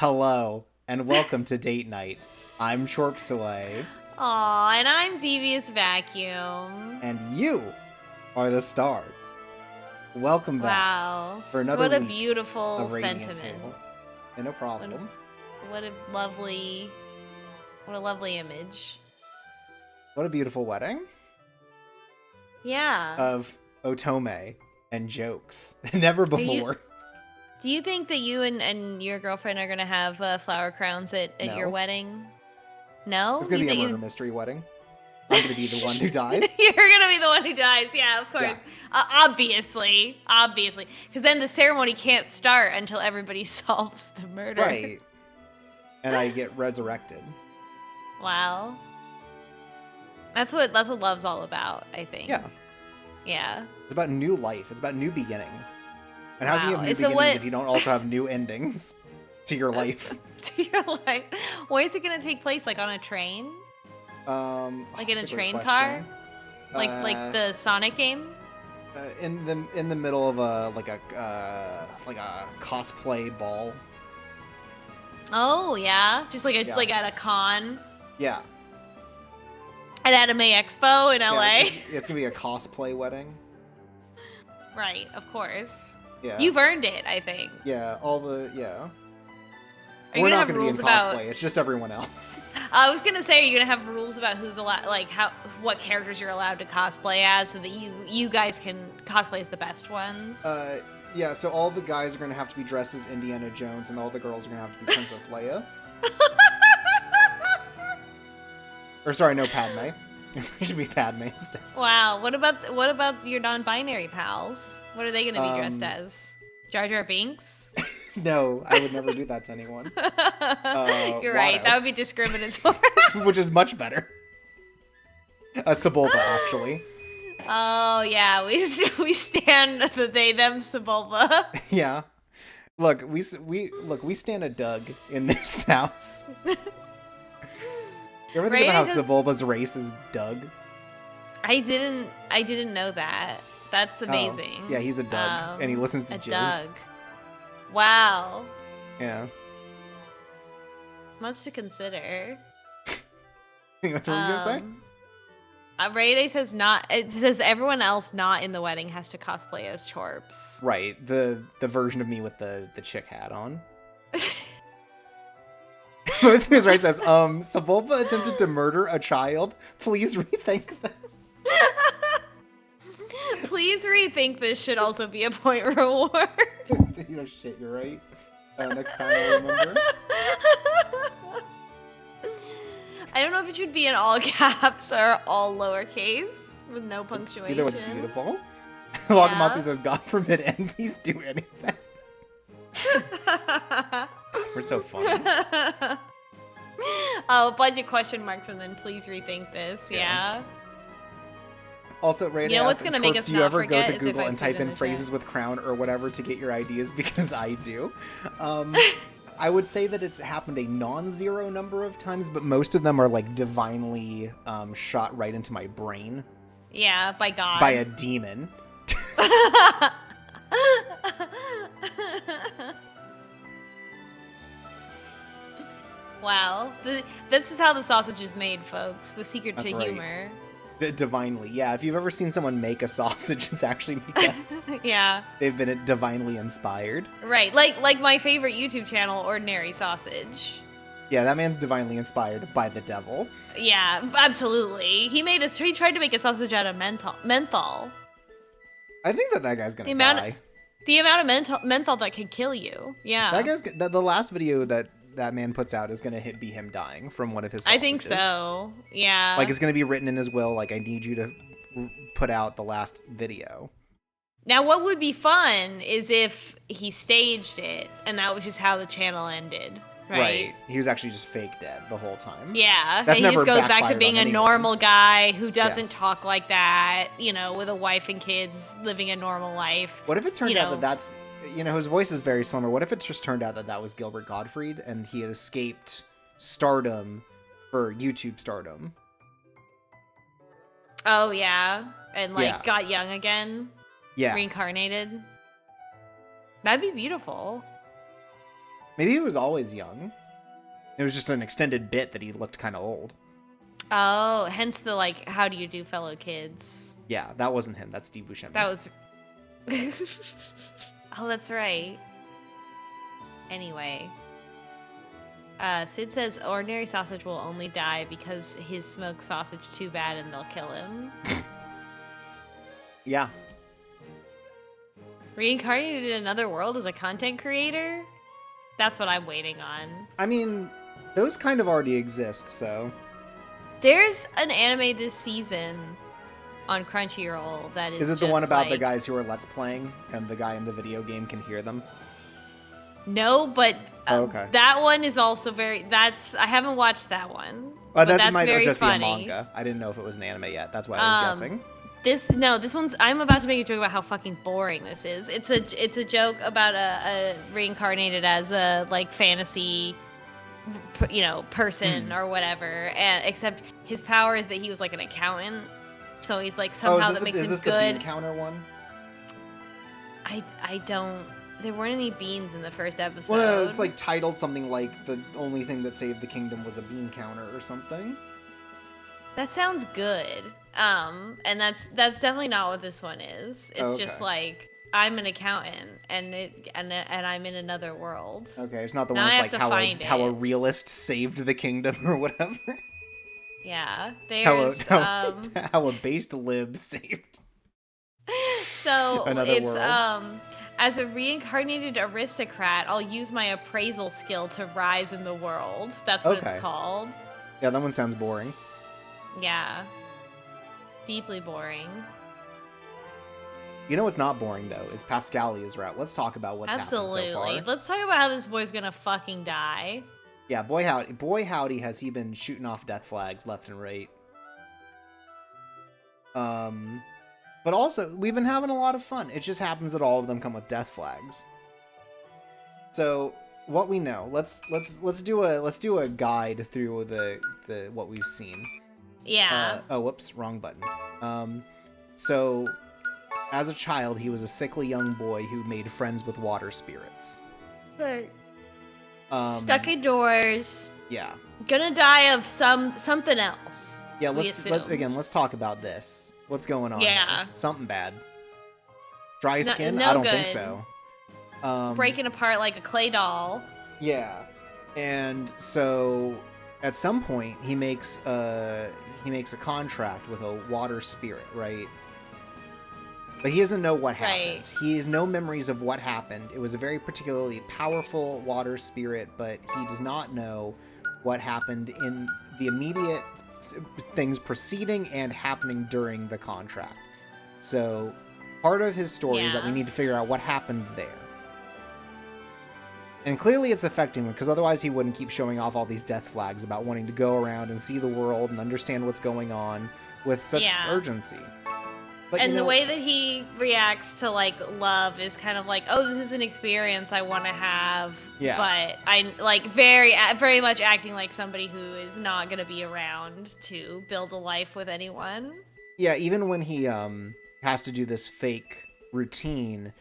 Hello, and welcome to Date Night. I'm Shorpsaway, Aw, and I'm Devious Vacuum. and you are the stars. Welcome back Wow. for another What a week beautiful of Radiant sentiment. Tale. And no What, problem. what a lovely image. What a beautiful wedding Yeah. of otome and jokes. Never before. Do you think that you and your girlfriend are gonna have flower crowns at your No. wedding? No? It's gonna be a murder mystery wedding. I'm gonna be the one who dies. You're gonna be the one who dies, yeah, of course. Yeah. Obviously. Because then the ceremony can't start until everybody solves the murder. Right. And I get resurrected. Wow. That's what love's all about, I think. Yeah. Yeah. It's about new life. It's about new beginnings. And how can you have new So beginnings if you don't also have new endings to your life? To your life. Where is it gonna take place? Like on a train? Like in a that's train great car? question. Like the Sonic game? In the middle of a cosplay ball. Oh yeah, just like Yeah. like at a con, Yeah. at Anime Expo in LA. Yeah, it's gonna be a cosplay wedding. Right, of course. Yeah. You've earned it, I think. Yeah. Are you We're gonna not have gonna be in rules cosplay. about? It's just everyone else. I was gonna say, are you gonna have rules about who's allowed, like what characters you're allowed to cosplay as, so that you guys can cosplay as the best ones? Yeah. So all the guys are gonna have to be dressed as Indiana Jones, and all the girls are gonna have to be Princess Leia. Or sorry, no, Padme. It should be Padme instead. Wow. What about your non-binary pals? What are they gonna be dressed as? Jar Jar Binks? No, I would never do that to anyone. You're right. Watto. That would be discriminatory. Which is much better. Sebulba, actually. Oh yeah, we stand the they them Sebulba. Yeah. Look, we stand a Doug in this house. You ever think about how Sebulba's race is Doug? I didn't know that. That's amazing. Yeah, he's a Doug, and he listens to Jizz. Doug. Wow. Yeah. Much to consider. That's what I'm gonna say. Rayday says not. It says everyone else not in the wedding has to cosplay as Chorps. Right. The version of me with the chick hat on. Most of right says, Sebulba attempted to murder a child. Please rethink this. Please rethink this should also be a point reward. Oh shit, you're right. Next time I'll remember. I don't know if it should be in all caps or all lowercase with no punctuation. Either one's beautiful. Wakamatsu says, God forbid enemies do anything. We're so funny. Oh, budget question marks and then please rethink this. Yeah. Also, Ray, you know what's gonna make us do you not ever go forget to is Google if I and put type it in the phrases chat. with crown or whatever to get your ideas? Because I do. I would say that it's happened a non-zero number of times, but most of them are like divinely shot right into my brain. Yeah, by God. By a demon. Wow. This is how the sausage is made, folks. The secret That's to right. humor. Divinely, yeah. If you've ever seen someone make a sausage, it's actually because Yeah. they've been divinely inspired. Right. Like my favorite YouTube channel, Ordinary Sausage. Yeah, that man's divinely inspired by the devil. Yeah, absolutely. He tried to make a sausage out of menthol. I think that guy's gonna die. The amount of menthol that can kill you. Yeah. That guy's the last video that man puts out is gonna be him dying from one of his sausages. I think so. Yeah. Like it's gonna be written in his will. Like I need you to put out the last video. Now, what would be fun is if he staged it and that was just how the channel ended. Right. He was actually just fake dead the whole time. Yeah. That and he just goes back to backfired being on a anyone. normal guy who doesn't talk like that, with a wife and kids living a normal life. What if it turned out that that's, his voice is very similar. What if it just turned out that that was Gilbert Gottfried and he had escaped stardom for YouTube stardom? Oh, yeah. And got young again. Yeah. Reincarnated. That'd be beautiful. Maybe he was always young. It was just an extended bit that he looked kind of old. Oh, hence the, like, how do you do, fellow kids? Yeah, that wasn't him. That's Steve Buscemi. That was... Oh, that's right. Anyway. Sid says, ordinary sausage will only die because his smoked sausage too bad and they'll kill him. Yeah. Reincarnated in another world as a content creator? That's what I'm waiting on. I mean, those kind of already exist, so... There's an anime this season on Crunchyroll that is Is it the one about like... the guys who are Let's Playing and the guy in the video game can hear them? No, but okay. that one is also very... I haven't watched that one. That that's might very just funny. be a manga. I didn't know if it was an anime yet. That's why I was guessing. This one's... I'm about to make a joke about how fucking boring this is. It's a joke about a reincarnated as a, like, fantasy... person or whatever, and except his power is that he was like an accountant, so he's like somehow that makes him good. Is this the bean counter one? I don't. There weren't any beans in the first episode. Well, it's like titled something like the only thing that saved the kingdom was a bean counter or something. That sounds good. And that's definitely not what this one is. It's just like I'm an accountant, and I'm in another world. Okay, it's not the one that's like how a realist saved the kingdom or whatever. Yeah, there's how a based lib saved. So another world. As a reincarnated aristocrat, I'll use my appraisal skill to rise in the world. That's what it's called. Yeah, that one sounds boring. Yeah, deeply boring. You know what's not boring, though, is Pascalia's route. Let's talk about what's happened so far. Absolutely. Let's talk about how this boy's gonna fucking die. Yeah, boy howdy has he been shooting off death flags left and right. But also, we've been having a lot of fun. It just happens that all of them come with death flags. So, what we know, let's do a guide through the what we've seen. Yeah. Oh, whoops, wrong button. So... As a child, he was a sickly young boy who made friends with water spirits. Right. Stuck indoors. Yeah. Gonna die of something else. Yeah, let's talk about this. What's going on? Yeah. Here? Something bad. Dry skin? I don't think so. Breaking apart like a clay doll. Yeah. And so at some point he makes a contract with a water spirit, right? But he doesn't know what happened. Right. He has no memories of what happened. It was a very particularly powerful water spirit, but he does not know what happened in the immediate things preceding and happening during the contract. So part of his story is that we need to figure out what happened there. And clearly it's affecting him, because otherwise he wouldn't keep showing off all these death flags about wanting to go around and see the world and understand what's going on with such urgency. But, and the way that he reacts to, like, love is kind of like, oh, this is an experience I want to have. Yeah. But I, like, very much acting like somebody who is not going to be around to build a life with anyone. Yeah, even when he has to do this fake routine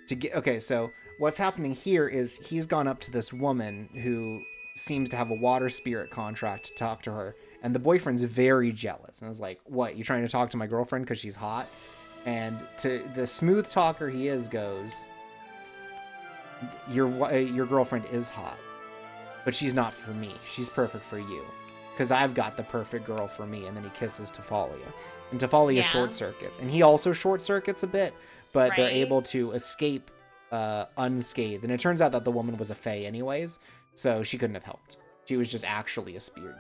to get... Okay, so what's happening here is he's gone up to this woman who seems to have a water spirit contract to talk to her. And the boyfriend's very jealous. And I was like, what, you trying to talk to my girlfriend because she's hot? And to the smooth talker he is goes, your girlfriend is hot, but she's not for me. She's perfect for you. Because I've got the perfect girl for me. And then he kisses Tifalia. And Tifalia short circuits. And he also short circuits a bit, but they're able to escape unscathed. And it turns out that the woman was a fae anyways, so she couldn't have helped. She was just actually a spirit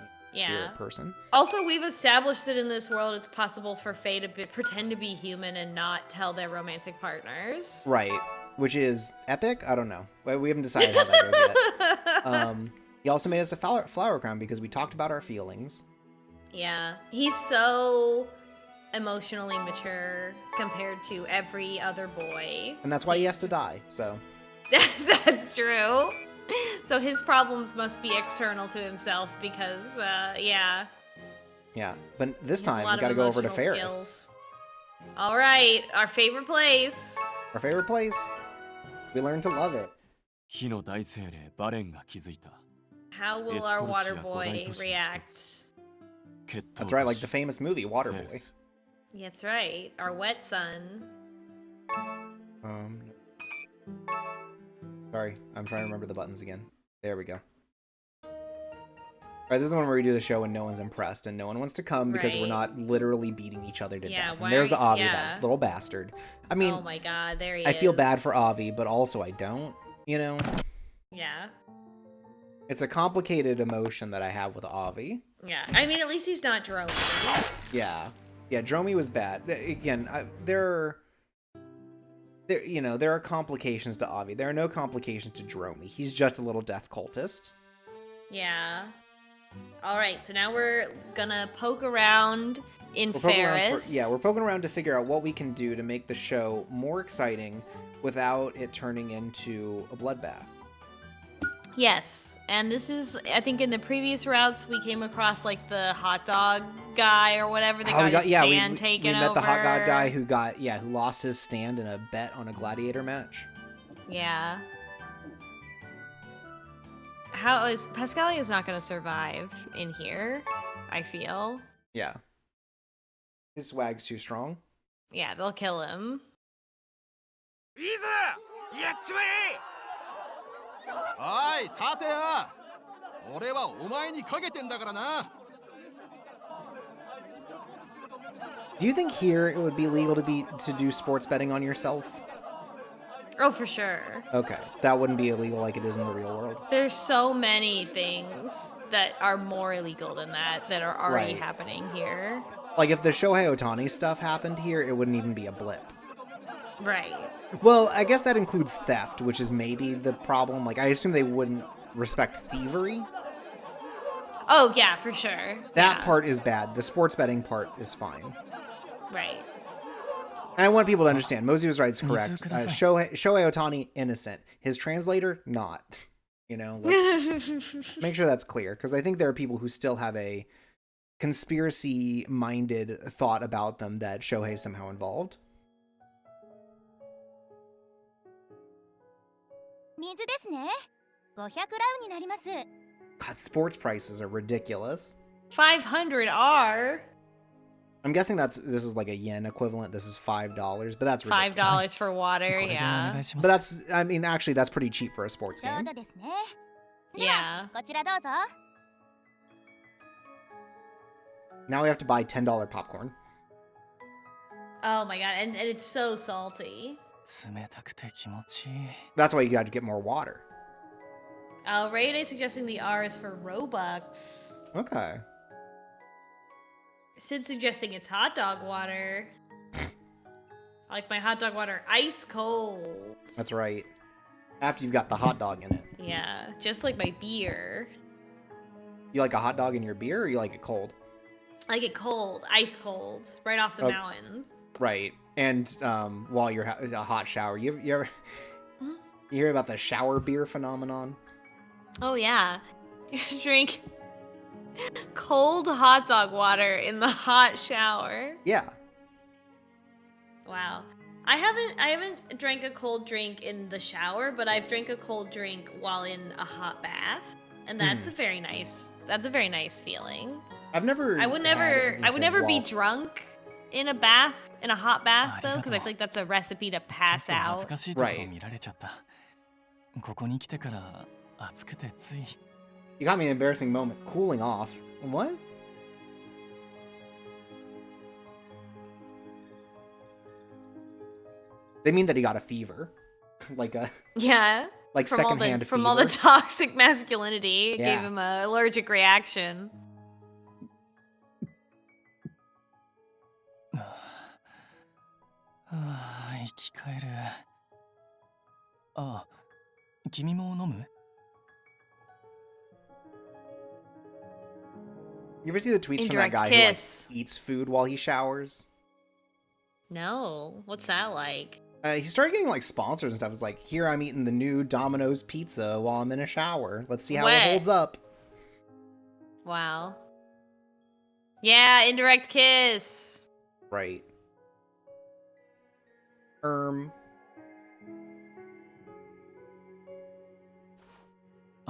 person. Also, we've established that in this world it's possible for fae to pretend to be human and not tell their romantic partners. Right. Which is epic? I don't know. We haven't decided how that goes yet. He also made us a flower crown because we talked about our feelings. Yeah. He's so emotionally mature compared to every other boy. And that's why he has to die, so. That's true. So his problems must be external to himself because, yeah. Yeah, but this time we gotta go over to Ferris. Skills. All right, our favorite place. Our favorite place. We learned to love it. How will our water boy react? That's right, like the famous movie Waterboy. Yeah, that's right. Our wet son. Sorry, I'm trying to remember the buttons again. There we go. All right, this is the one where we do the show and no one's impressed and no one wants to come because we're not literally beating each other to death. And there's Avi, that little bastard. I mean, oh my god, there he is. I feel bad for Avi, but also I don't, you know? Yeah. It's a complicated emotion that I have with Avi. Yeah, I mean, at least he's not Dromi. Yeah. Yeah, Dromi was bad. Again, there are complications to Avi. There are no complications to Dromi. He's just a little death cultist. Yeah. All right, so now we're gonna poke around in Ferris. We're poking around to figure out what we can do to make the show more exciting without it turning into a bloodbath. Yes, and this is, I think in the previous routes, we came across like the hot dog guy or whatever that got his stand taken over. We met the hot dog guy who lost his stand in a bet on a gladiator match. Yeah. How is Pascalia's not going to survive in here, I feel. Yeah. His swag's too strong. Yeah, they'll kill him. Do you think here it would be legal to do sports betting on yourself? Oh, for sure. Okay, that wouldn't be illegal like it is in the real world. There's so many things that are more illegal than that are already happening here. Like if the Shohei Ohtani stuff happened here, it wouldn't even be a blip. Right. Well, I guess that includes theft, which is maybe the problem. Like, I assume they wouldn't respect thievery. Oh, yeah, for sure. That part is bad. The sports betting part is fine. Right. And I want people to understand. Mosey was right. It's correct. Shohei Ohtani, innocent. His translator, not. You know, let's make sure that's clear. Because I think there are people who still have a conspiracy-minded thought about them that Shohei is somehow involved. God, sports prices are ridiculous. 500 R. I'm guessing this is like a yen equivalent. This is $5, but that's ridiculous. $5 for water, yeah. But that's pretty cheap for a sports game. Yeah. Now we have to buy $10 popcorn. Oh my god, and it's so salty. That's why you got to get more water. Raiden suggesting the R is for Robux. Okay. Sid suggesting it's hot dog water. I like my hot dog water ice cold. That's right. After you've got the hot dog in it. Yeah, just like my beer. You like a hot dog in your beer, or you like it cold? I like it cold, ice cold, right off the mountain. Right. And while you're a hot shower, you ever you hear about the shower beer phenomenon? Oh yeah, just drink cold hot dog water in the hot shower. Yeah. Wow. I haven't drank a cold drink in the shower, but I've drank a cold drink while in a hot bath, and that's a very nice feeling. I would never be drunk in a hot bath though, because I feel like that's a recipe to pass out. Right. You got me an embarrassing moment. Cooling off. What? They mean that he got a fever. Like secondhand fever. From all the toxic masculinity. It gave him an allergic reaction. You ever see the tweets from that guy who eats food while he showers? No. What's that like? He started getting sponsors and stuff. It's like, here I'm eating the new Domino's pizza while I'm in a shower. Let's see how it holds up. Wow. Yeah, indirect kiss. Right.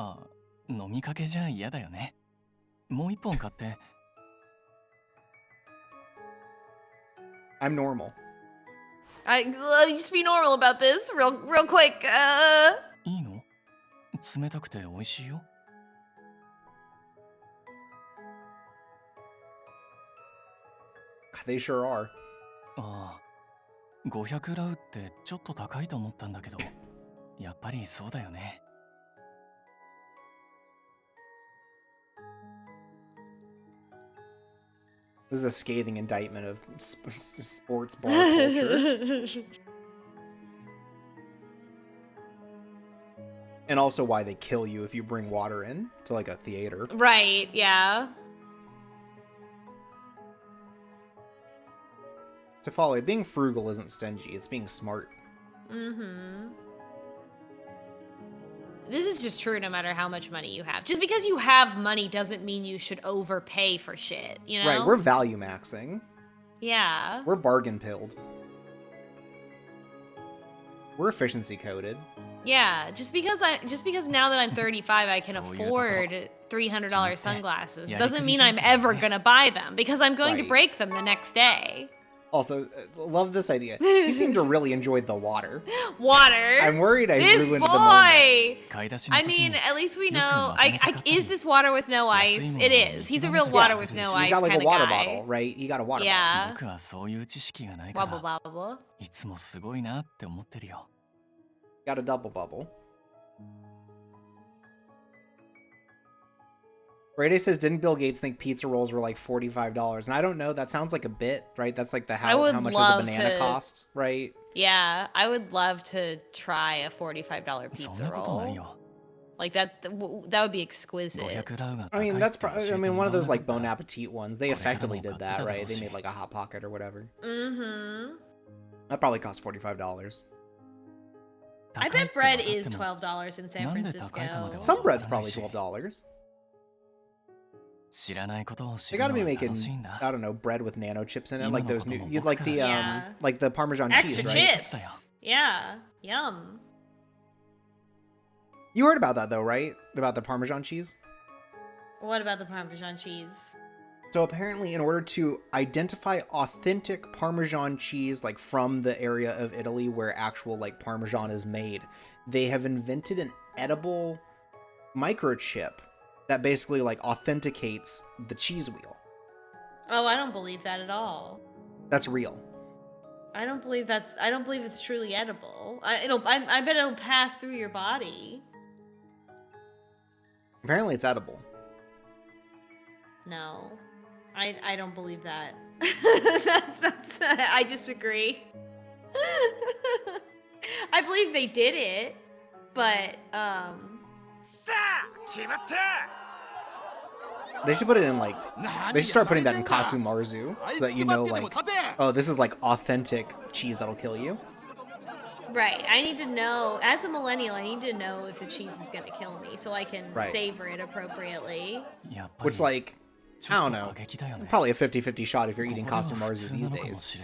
あ、飲みかけじゃ嫌だよね。もう一本買って。I'm normal. Just be normal about this, real quick. いいの？冷たくて美味しいよ。They sure are. ああ、500ラウってちょっと高いと思ったんだけど、やっぱりそうだよね。This is a scathing indictment of sports bar culture. And also why they kill you if you bring water in to like a theater. Right, yeah. Tifalia, being frugal isn't stingy, it's being smart. Mm-hmm. This is just true no matter how much money you have. Just because you have money doesn't mean you should overpay for shit, you know? Right, we're value maxing. Yeah. We're bargain pilled. We're efficiency coded. Yeah, just because now that I'm 35 I can afford $300 sunglasses doesn't mean I'm ever gonna buy them because I'm going to break them the next day. Also, love this idea. He seemed to really enjoy the water. Water? I'm worried I ruined the moment. I mean, at least we know. Is this water with no ice? It is. He's a real water with no ice kind of guy. He's got like a water bottle, right? He got a water bottle. Bubble, bubble. Got a double bubble. Rayday says, didn't Bill Gates think pizza rolls were like $45? And I don't know, that sounds like a bit, right? That's like the how much does a banana cost, right? Yeah, I would love to try a $45 pizza roll. Like that would be exquisite. I mean, that's one of those like Bon Appetit ones. They effectively did that, right? They made like a Hot Pocket or whatever. Mm-hmm. That probably cost $45. I bet bread is $12 in San Francisco. Some bread's probably $12. They gotta be making, I don't know, bread with nano chips in it, like those new, like the Parmesan cheese, right? Extra chips. Yeah, yum. You heard about that though, right? About the Parmesan cheese? What about the Parmesan cheese? So apparently, in order to identify authentic Parmesan cheese, like from the area of Italy where actual like Parmesan is made, they have invented an edible microchip that basically like authenticates the cheese wheel. Oh, I don't believe that at all. That's real. I don't believe it's truly edible. I bet it'll pass through your body. Apparently it's edible. No. I don't believe that. that's I disagree. I believe they did it, but they should put it in like, they should start putting that in Kasu Marzu so that you know like, oh, this is like authentic cheese that'll kill you. Right. I need to know, as a millennial, I need to know if the cheese is going to kill me so I can savor it appropriately. Which like, I don't know, probably a 50-50 shot if you're eating Kasu Marzu these days.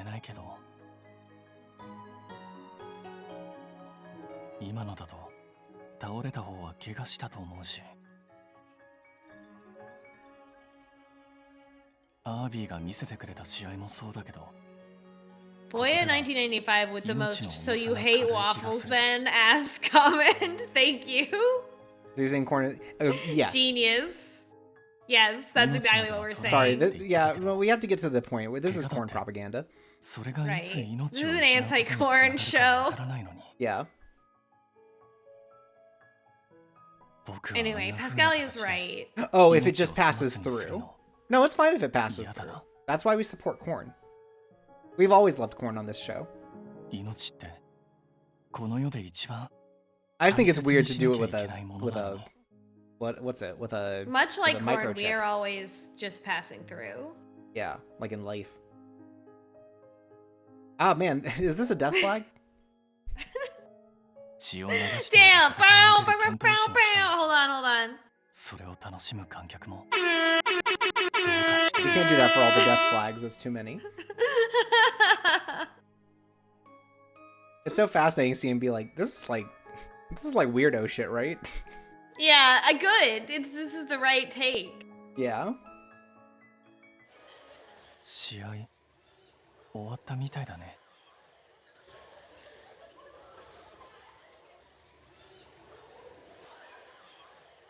Boya 1995 with the most "so you hate waffles then" ass comment. Thank you. So you're saying corn? Yes. Genius. Yes, that's exactly what we're saying. Sorry. Well, we have to get to the point. This is corn propaganda. Right. This is an anti-corn show. Yeah. Anyway, Pascalia is right. Oh, if it just passes through. No, it's fine if it passes through. That's why we support corn. We've always loved corn on this show. I just think it's weird to do it with a what's it? With a much like corn, microchip. We are always just passing through. Yeah, like in life. Ah man, is this a death flag? Damn! Bow, bow, bow, bow, bow. Hold on. You can't do that for all the death flags. That's too many. It's so fascinating to see him be like, this is like weirdo shit, right? Yeah, good. This is the right take. Yeah. 試合終わったみたいだね。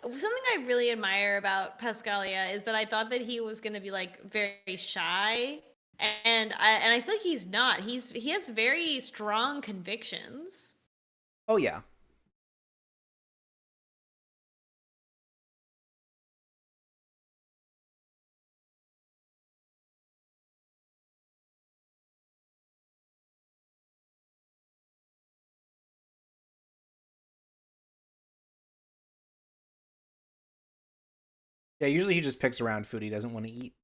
Something I really admire about Pascalia is that I thought that he was going to be like very shy, and I feel like he's not. He has very strong convictions. Oh yeah. Yeah, usually he just picks around food he doesn't want to eat.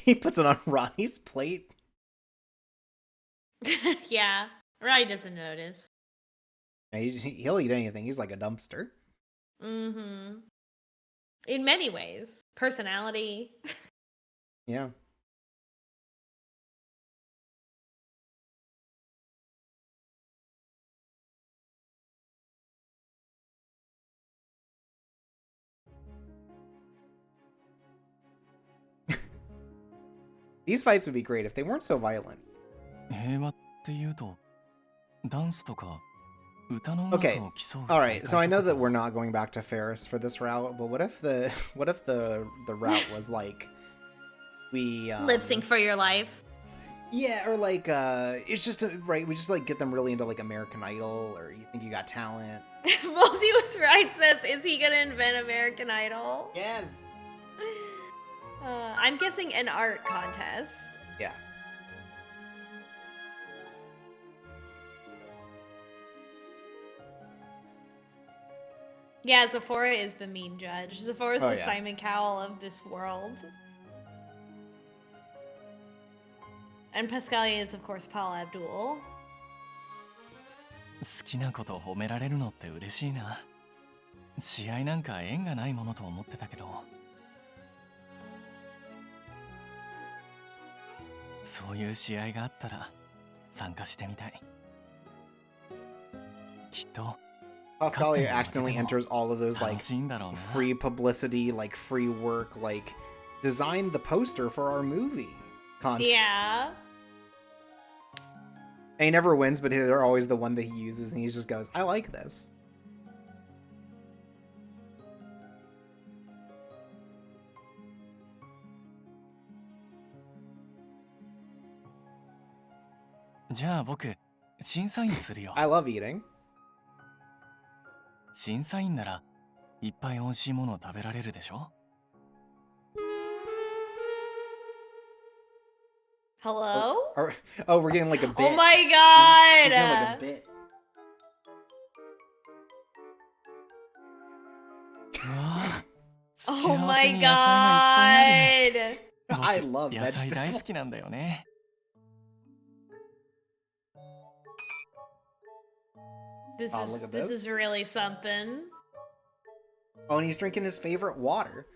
He puts it on Ronnie's plate. Yeah, Ronnie doesn't notice. Yeah, he'll eat anything. He's like a dumpster. Mm-hmm. In many ways. Personality. Yeah. These fights would be great if they weren't so violent. 平和っていうと、ダンスとか歌のうま Okay, さを競う all 大 right. So I 会 know と that か we're not going back to Ferris for this route, but what if the route was like we Lip sync for your life. Yeah, or like it's just right. We just like get them really into like American Idol, or You Think You Got Talent. Mosey was right. Says, is he gonna invent American Idol? Yes. I'm guessing an art contest. Yeah. Yeah, Zephora is the mean judge. Zephora is Oh, the yeah. Simon Cowell of this world. And Pascalia is, of course, Paul Abdul. 好きなことを褒められるのって嬉しいな。試合なんか縁がないものと思ってたけど、そういう試合があったら参加してみたい。きっと Pascalia accidentally enters all of those 楽 like しいんだろうな。 free publicity, like free work, like designed the poster for our movie contest. Yeah. And he never wins, but they're always the one that he uses, and he just goes, "I like this." I じゃあ僕、審査員するよ。 I love eating. 審査員ならいっぱい美味しいものを食べられるでしょ？ Hello? Oh, we're getting like a bit. Oh my We're god! getting like a bit. うわぁ、付け Oh 合わ my せに野菜がいっぱいある。 I 僕 love 野菜大好 vegetables. きなんだよね。 This Oh, look is at this this. is really something. Oh, and he's drinking his favorite water.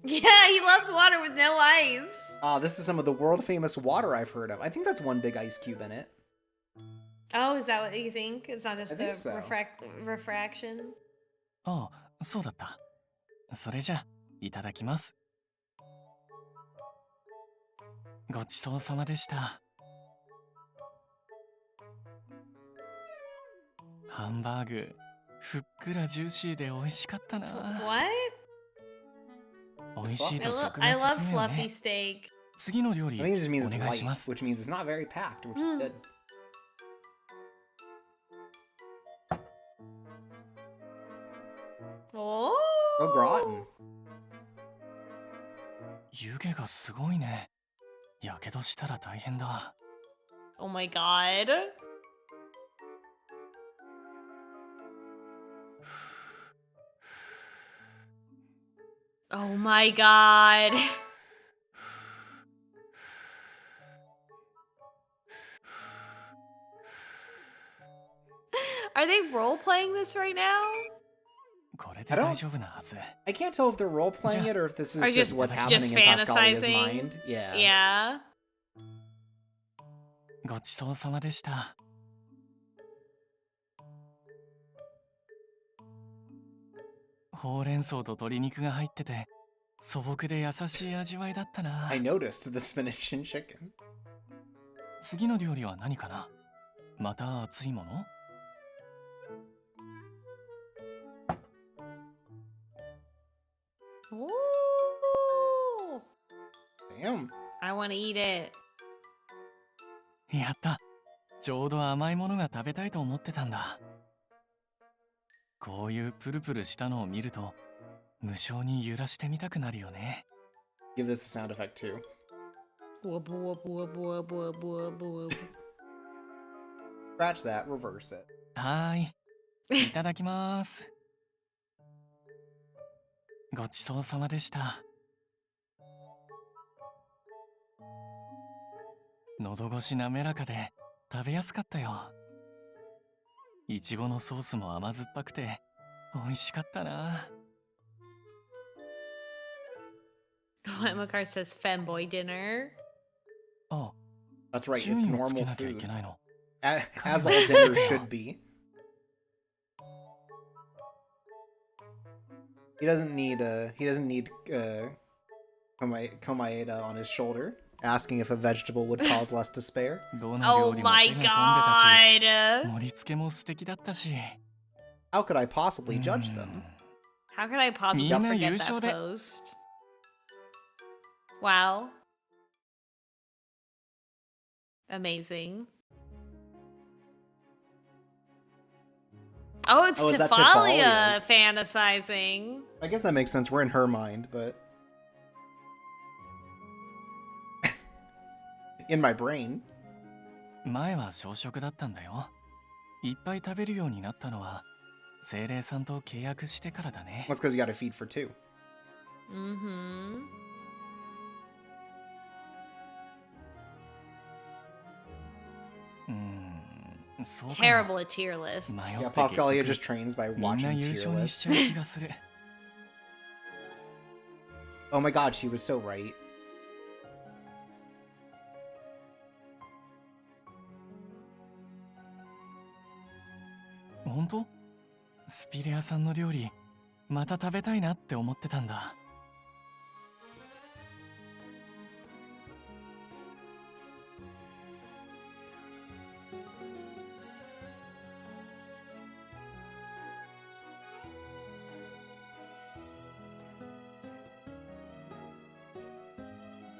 Yeah, he loves water with no ice. This is some of the world famous water I've heard of. I think that's one big ice cube in it. Oh, is that what you think? It's not just I the think so. refraction. ああ、そうだった。それじゃ、いただきます。ごちそうさまでした。ハンバーグ、ふっくらジューシーで美味しかったな。 What? 美味しいと食 I が love 進むよ fluffy ね。 steak. 次の料 I 理 think it just means お it's 願いし light, ます。 which means it's not very packed, which is good. Oh. Oh, gratin. 湯気がすごいね。やけどしたら大変だ。 Oh my god. Oh my god. Are they role playing this right now? これで大丈夫なはず。 I can't tell if they're role playing it or if this is Or just just- what's just happening in Pascalia's fantasizing. mind. Yeah. Yeah. ごちそうさまでした。ほうれん草と鶏肉が入ってて素朴で優しい味わいだったな。I noticed the spinach and chicken. 次の料理は何かな？また熱いもの？ Ooh, Damn. I want to eat it. やった。ちょうど甘いものが食べたいと思ってたんだ。こういうプルプルしたのを見ると無性に揺らしてみたくなるよね。Give this a sound effect too. Whoop, whoop, whoop, whoop, whoop, whoop, whoop. Scratch that, reverse it. はーい。いただきます。ごちそうさまでした。喉越し滑らかで食べやすかったよ。いちごのソースも甘酸っぱくて美味しかったな。Makar says femboy dinner. あ、 That's right, 注 it's 意をつ normal けなきゃい food. けないの。 As all dinner should be. He doesn't need Komaeda on his shoulder, asking if a vegetable would cause less despair. Oh my god! 盛り付けも素敵だったし。 How could I possibly judge them? How could I possibly forget that post? Wow. Amazing. Oh, it's Tifalia fantasizing. I guess that makes sense. We're in her mind, but... in my brain. 前は小食だったんだよ。いっぱい食べるようになったのは精霊さんと契約してからだね。 That's because you gotta feed for two. Mm-hmm. Terrible at tier lists. Yeah, Pascalia just trains by watching tier lists. Oh my god, she was so right. 本当？スピレアさんの料理また食べたいなって思ってたんだ。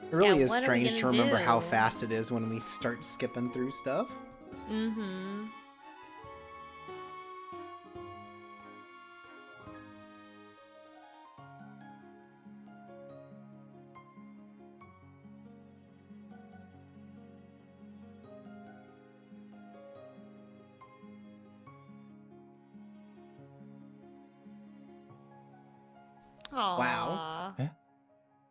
It really is strange to remember how fast it is when we start skipping through stuff. Mm-hmm. Wow.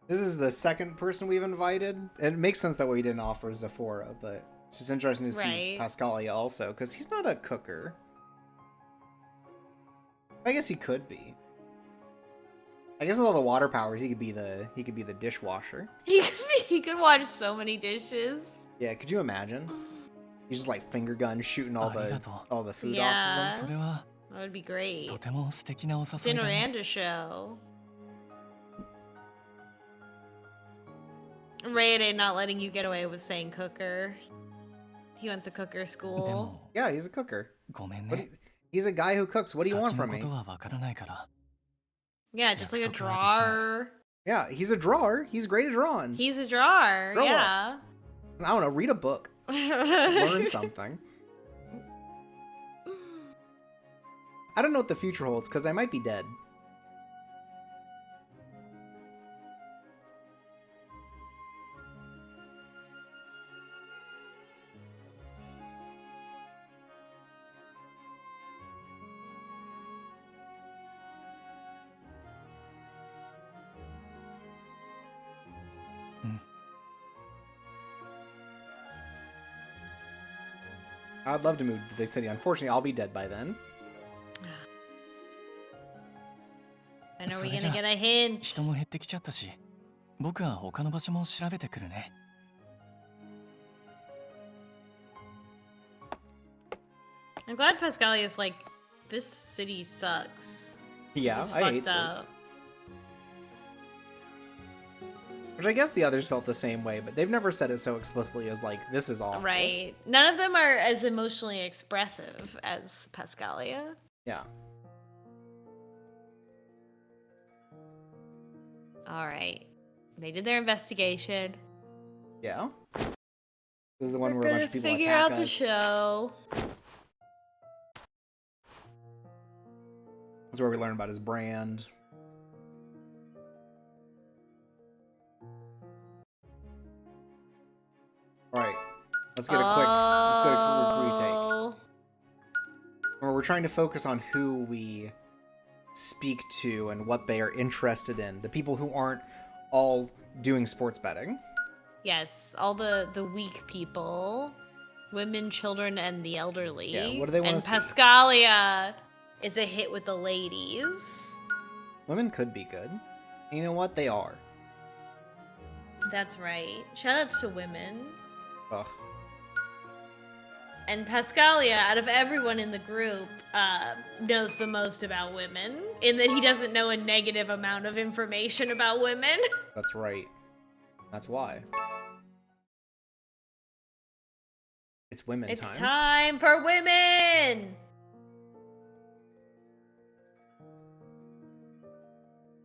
This is the second person we've invited. It makes sense that we didn't offer Zephora, but it's just interesting to see Pascalia also, because he's not a cooker. I guess he could be. I guess with all the water powers, he could be the dishwasher. He could wash so many dishes. Yeah, could you imagine? He's just like finger gun shooting all the food off of them. That would be great. とても素敵なお誘いだ Dinner ね。 and a show. Rayday not letting you get away with saying cooker. He went to cooker school. Yeah, he's a cooker. ごめんね。 He's a guy who cooks. What do you want from me? 先のことはわからないから。 Yeah, just like a drawer. Yeah, he's a drawer. He's great at drawing. He's a drawer, Grow yeah. I don't know, read a book. Learn something. I don't know what the future holds, because I might be dead. I'd love to move to the city. Unfortunately, I'll be dead by then. I know we're gonna get a hint. 人も減ってきちゃったし、僕は他の場所も調べてくるね。I'm glad Pascalia is like, this city sucks. Yeah, this is I hate fucked up. this. Which I guess the others felt the same way, but they've never said it so explicitly as, like, this is awful. Right. None of them are as emotionally expressive as Pascalia. Yeah. All right. They did their investigation. Yeah. This is the one We're where a gonna bunch of people figure attack out us. the show. This is where we learn about his brand. Alright. Let's get a quick retake. Where we're trying to focus on who we speak to and what they are interested in. The people who aren't all doing sports betting. Yes, all the weak people. Women, children, and the elderly. Yeah, what do they want to see? And Pascalia is a hit with the ladies. Women could be good. You know what? They are. That's right. Shoutouts to women. Ugh. And Pascalia, out of everyone in the group, knows the most about women, in that he doesn't know a negative amount of information about women. That's right. That's why. It's women time. It's time for women!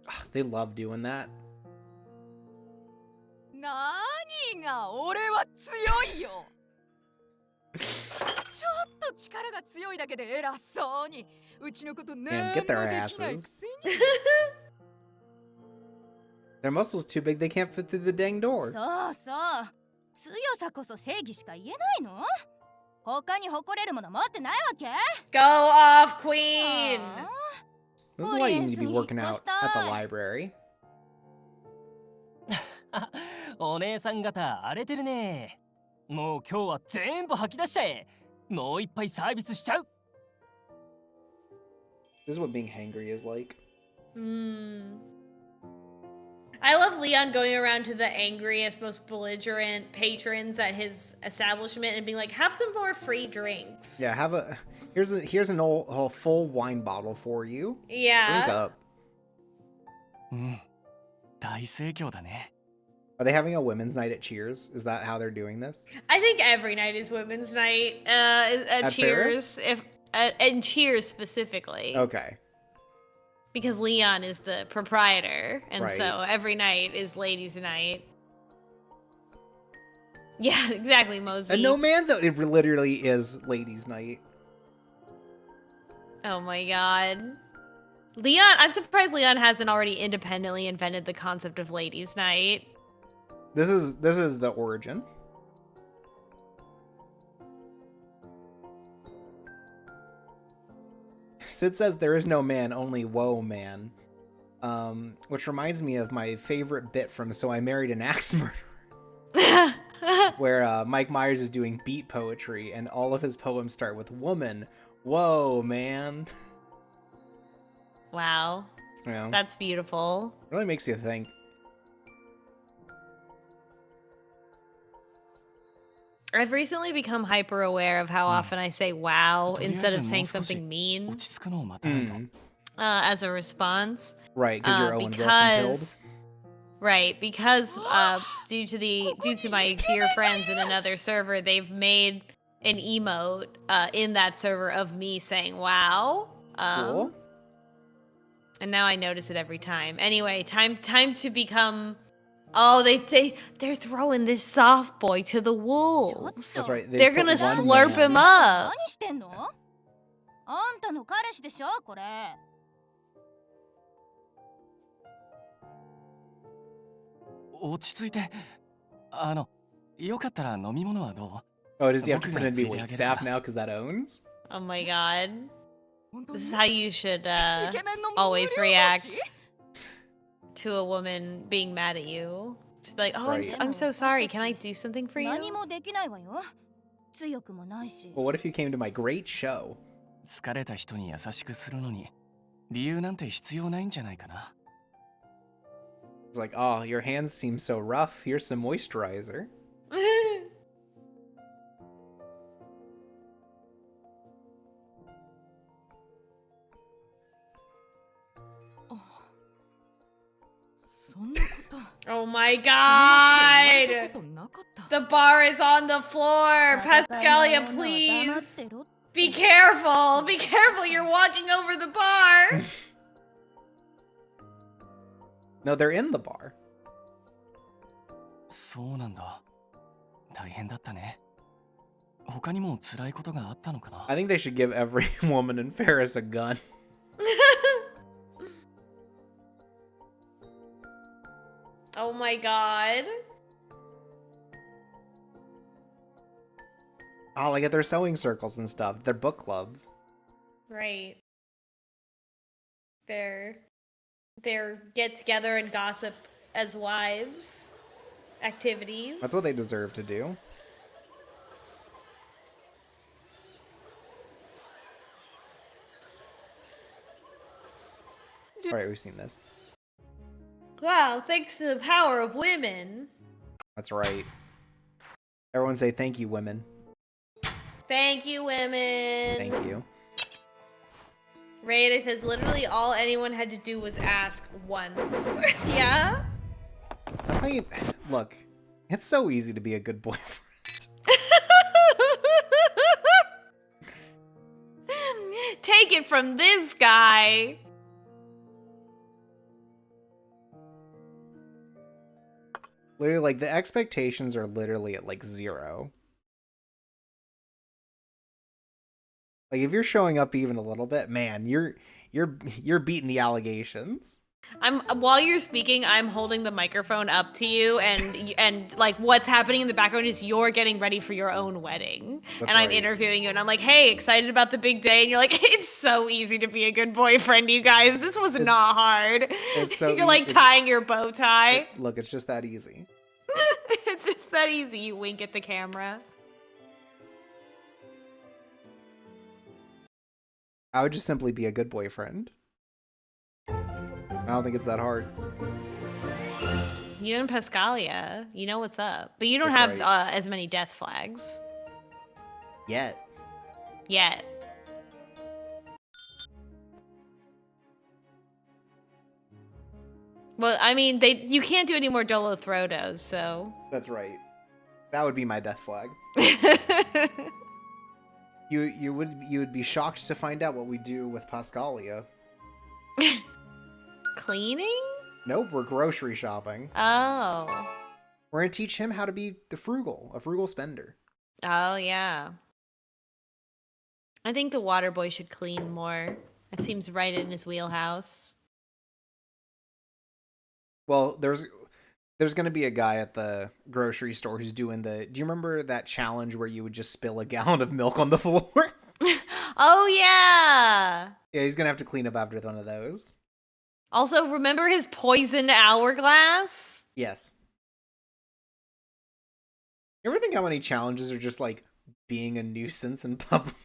Ugh, they love doing that. 何が俺は強いよちょっと力が強いだけで偉そうにうちのこと何もできないくせに Their muscles too big, they can't fit through the dang door. そうそう強さこそ正義しか言えないの他に誇れるもの持ってないわけ Go off, queen! This is why you need to be working out at the library. お姉さん方荒れてるね。もう今日は全部吐き出しちゃえ。もう一杯サービスしちゃう。This is what being hangry is like. I love Leon going around to the angriest, most belligerent patrons at his establishment and being like, have some more free drinks. Yeah, have a... Here's a full wine bottle for you. Yeah. Drink up. 大盛況だね。 Are they having a women's night at Cheers? Is that how they're doing this? I think every night is women's night at Cheers. And Cheers specifically. Okay. Because Leon is the proprietor, and Right. so every night is ladies' night. Yeah, exactly, Mosey. And no man's out. It literally is ladies' night. Oh my god. Leon, I'm surprised Leon hasn't already independently invented the concept of ladies' night. This is the origin. Sid says there is no man, only woe man. Which reminds me of my favorite bit from So I Married an Axe Murderer. Where Mike Myers is doing beat poetry and all of his poems start with woman. Whoa, man. Wow. Yeah. That's beautiful. It really makes you think. I've recently become hyper aware of how often I say wow instead of saying something mean as a response. Right, because you're Owen Wilson killed. Right, because due to my dear friends in another server, they've made an emote in that server of me saying wow. Cool. And now I notice it every time. Anyway, time to become. Oh, they're throwing this soft boy to the wolves. That's right. They're gonna slurp him up. 何してんのあんたの彼氏でしょこれ 落ち着いて。よかったら飲み物はどう？ Oh, does he have to pretend to be waitstaff now because that owns? Oh my god. This is how you should always react to a woman being mad at you. Just be like, oh, Right. I'm so sorry. Can I do something for you? 何もできないわよ強くもないし Well, what if you came to my great show? 疲れた人に優しくするのに理由なんて必要ないんじゃないかな。 It's like, oh, your hands seem so rough. Here's some moisturizer. Oh my god! The bar is on the floor! Pascalia, please! Be careful! Be careful, you're walking over the bar! No, they're in the bar. そうなんだ。大変だったね。他にも辛いことがあったのかな。 I think they should give every woman in Paris a gun. Oh my god. Oh, like at their sewing circles and stuff. Their book clubs. Right. Their get together and gossip as wives activities. That's what they deserve to do. All right, we've seen this. Wow, thanks to the power of women. That's right. Everyone say thank you, women. Thank you, women. Thank you. Right, it says literally all anyone had to do was ask once. Yeah? That's how you... Look, it's so easy to be a good boyfriend. Take it from this guy. Literally, like, the expectations are literally at, like, 0. Like, if you're showing up even a little bit, man, you're beating the allegations. While you're speaking, I'm holding the microphone up to you, and like what's happening in the background is you're getting ready for your own wedding. That's and I'm right. interviewing you, and I'm like, hey, excited about the big day? And you're like, it's so easy to be a good boyfriend, you guys. This was not hard. So you're like tying your bow tie. Look, it's just that easy. It's just that easy. You wink at the camera. I would just simply be a good boyfriend. I don't think it's that hard. You and Pascalia, you know what's up. But you don't That's have right. as many death flags. Yet. Yet. Well, I mean, you can't do any more Dolo Throdos, so... That's right. That would be my death flag. You would be shocked to find out what we do with Pascalia. Cleaning? Nope, we're grocery shopping. Oh. We're gonna teach him how to be a frugal spender. Oh, yeah. I think the water boy should clean more. That seems right in his wheelhouse. Well, there's gonna be a guy at the grocery store who's doing do you remember that challenge where you would just spill a gallon of milk on the floor? Oh, yeah! Yeah, he's gonna have to clean up after one of those. Also, remember his poisoned hourglass? Yes. You ever think how many challenges are just like being a nuisance in public?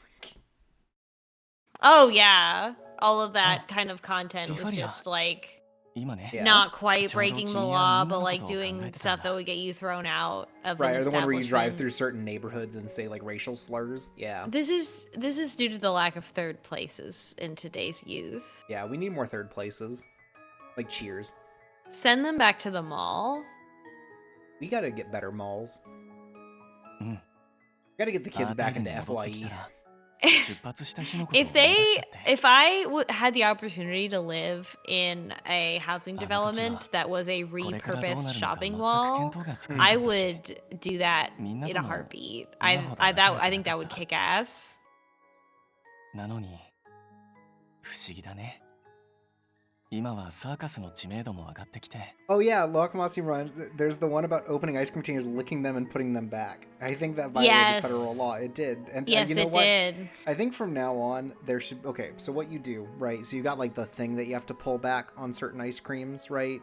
Oh, yeah. All of that kind of content was just like not quite breaking the law, but like doing stuff that would get you thrown out of an establishment. Right, or the one where you drive through certain neighborhoods and say like racial slurs. Yeah. This is due to the lack of third places in today's youth. Yeah, we need more third places. Like Cheers. Send them back to the mall. We gotta get better malls. We gotta get the kids back into FYE. If I had the opportunity to live in a housing development that was a repurposed shopping mall, I would do that in a heartbeat. I think that would kick ass. Oh yeah, Lokamasi Run. There's the one about opening ice cream containers, licking them, and putting them back. I think that violated federal law. It did. And yes, you know it what? did. I think from now on there should. Okay, so what you do, right? So you got like the thing that you have to pull back on certain ice creams, right?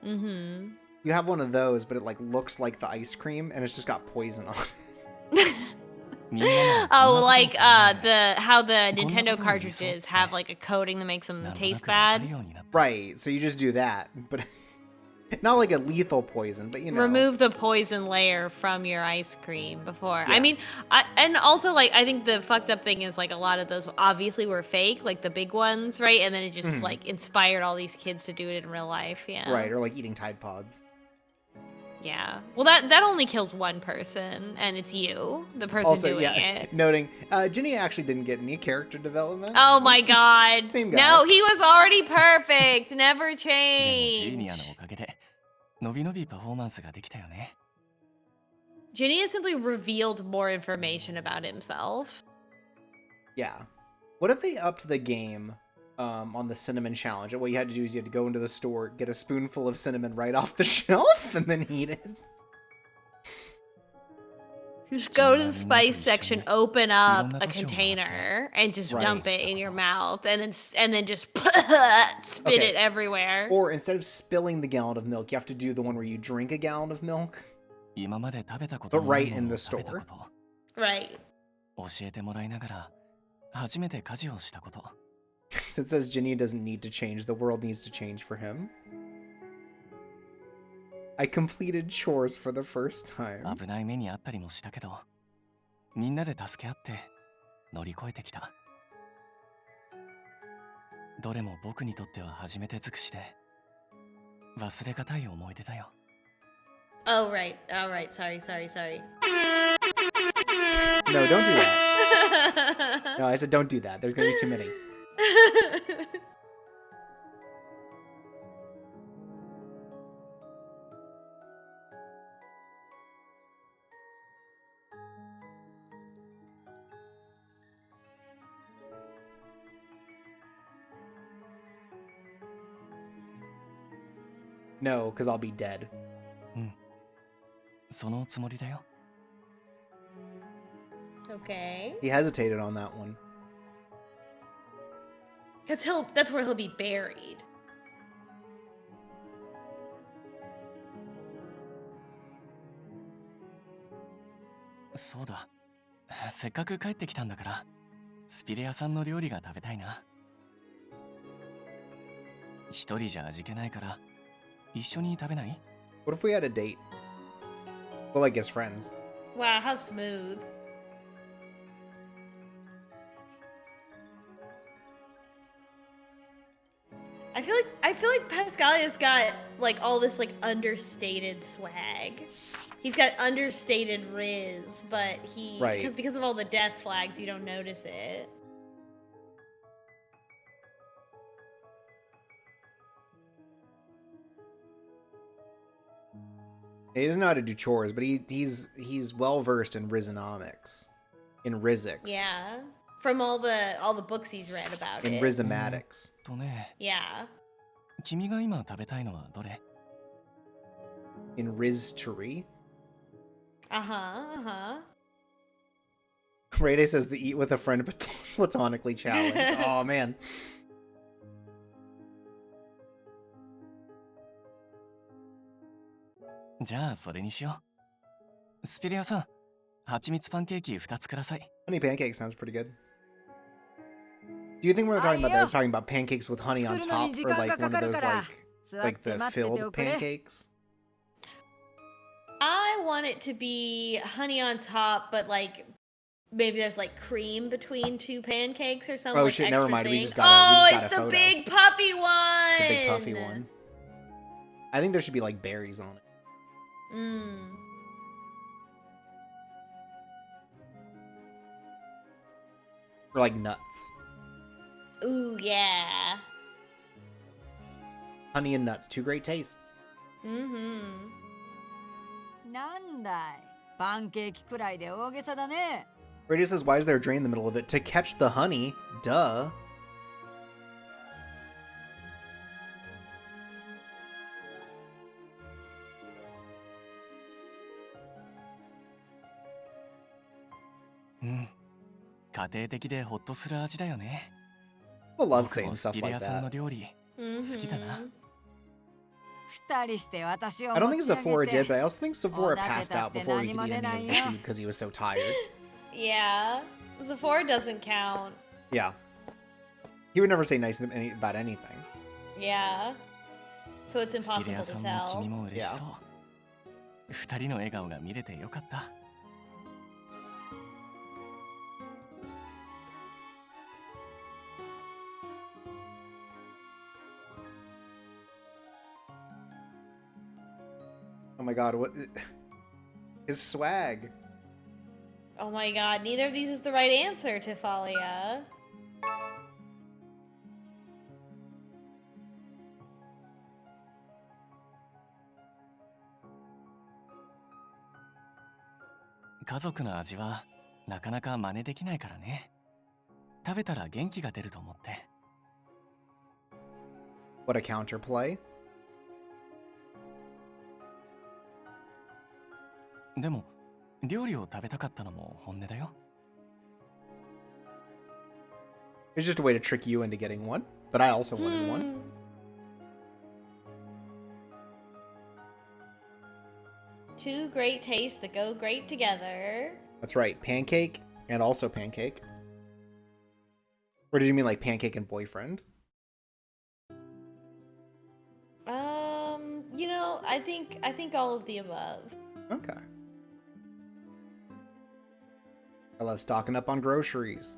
Mm-hmm. You have one of those, but it like looks like the ice cream, and it's just got poison on it. Oh, like how the Nintendo cartridges have like a coating that makes them taste bad. Right. So you just do that, but not like a lethal poison, but you know. Remove the poison layer from your ice cream before. Yeah. I mean, and also like I think the fucked up thing is like a lot of those obviously were fake, like the big ones, right? And then it just like inspired all these kids to do it in real life. Yeah. Right. Or like eating Tide Pods. Yeah. Well, that only kills one person, and it's you, the person Also, doing yeah, it. noting, Ginny actually didn't get any character development. Oh my god. Same guy. No, he was already perfect. Never でもジュニア change. のおかげでのびのびパフォーマンスができたよね。 Ginny has simply revealed more information about himself. Yeah. What if they upped the game on the cinnamon challenge? And what you had to do is you had to go into the store, get a spoonful of cinnamon right off the shelf, and then eat it. Just go to the spice section, open up a container, and just dump it in your mouth, and then just spit it everywhere. Or instead of spilling the gallon of milk, you have to do the one where you drink a gallon of milk. 今まで食べたことのないものを食べたこと。 Right. 教えてもらいながら初めて家事をしたこと。 It says Ginny doesn't need to change, the world needs to change for him. I completed chores for the first time. 危ない目にあったりもしたけど、みんなで助け合って乗り越えてきた。どれも僕にとっては初めて尽くしで、忘れがたい思い出だよ。 Oh, right. All right. Sorry. No, don't do that. No, I said don't do that. There's gonna be too many. No, because I'll be dead. そのつもりだよ。 Okay. He hesitated on that one. That's where he'll be buried.「そうだ。せっかく帰ってきたんだから、スピレ屋さんの料理が食べたいな。一人じゃ味気ないから、一緒に食べない？ What if we had a date? Well, I guess friends. Wow, how smooth. I feel like Pascalia's got like all this like understated swag. He's got understated riz, but because of all the death flags, you don't notice it. He doesn't know how to do chores, but he's well versed in Rizonomics, in Rizics. Yeah, from all the books he's read about in it. Rizomatics. ね。 Yeah. 君が今食べたいのはどれ？ In Riztery. Rayday says the eat with a friend platonically challenge. Oh man. じゃあそれにしよう。スピレ屋さん、蜂蜜パンケーキ2つください。 Honey pancake sounds pretty good. Do you think we're talking about that? We're talking about pancakes with honey on top, or like one of those like the filled pancakes? I want it to be honey on top, but like maybe there's like cream between two pancakes or something. Oh like shit! extra Never mind. We things. just got a it's the photo. big puffy one. The big puffy one. I think there should be like berries on it. Or like nuts. Ooh, yeah. Honey and nuts, two great tastes. なんだい、パンケーキくらいで大げさだね。 Radius says, why is there a drain in the middle of it? To catch the honey. Duh. Mm. 家庭的でホッとする味だよね。 I love 僕 saying もス stuff ピレ like 屋さんの that. 料理好きだな。二人して私を I don't 持 think ち上 Sephora げ did, て but I also think Sephora passed out before he could eat any of the food because he was so tired. Yeah. Sephora doesn't count. Yeah. He would never say nice about anything. Yeah. So it's スピレ impossible 屋さ to んも tell. 君も嬉しそう。二人の笑顔が見れてよかった。Oh my god, what? His swag. Oh my god, neither of these is the right answer, Tifalia. What a counterplay. でも料理を食べたかったのも本音だよ。 It's just a way to trick you into getting one, but I also wanted one. Two great tastes that go great together. That's right, pancake and also pancake. Or did you mean like pancake and boyfriend? You know, I think all of the above. Okay. I love stocking up on groceries.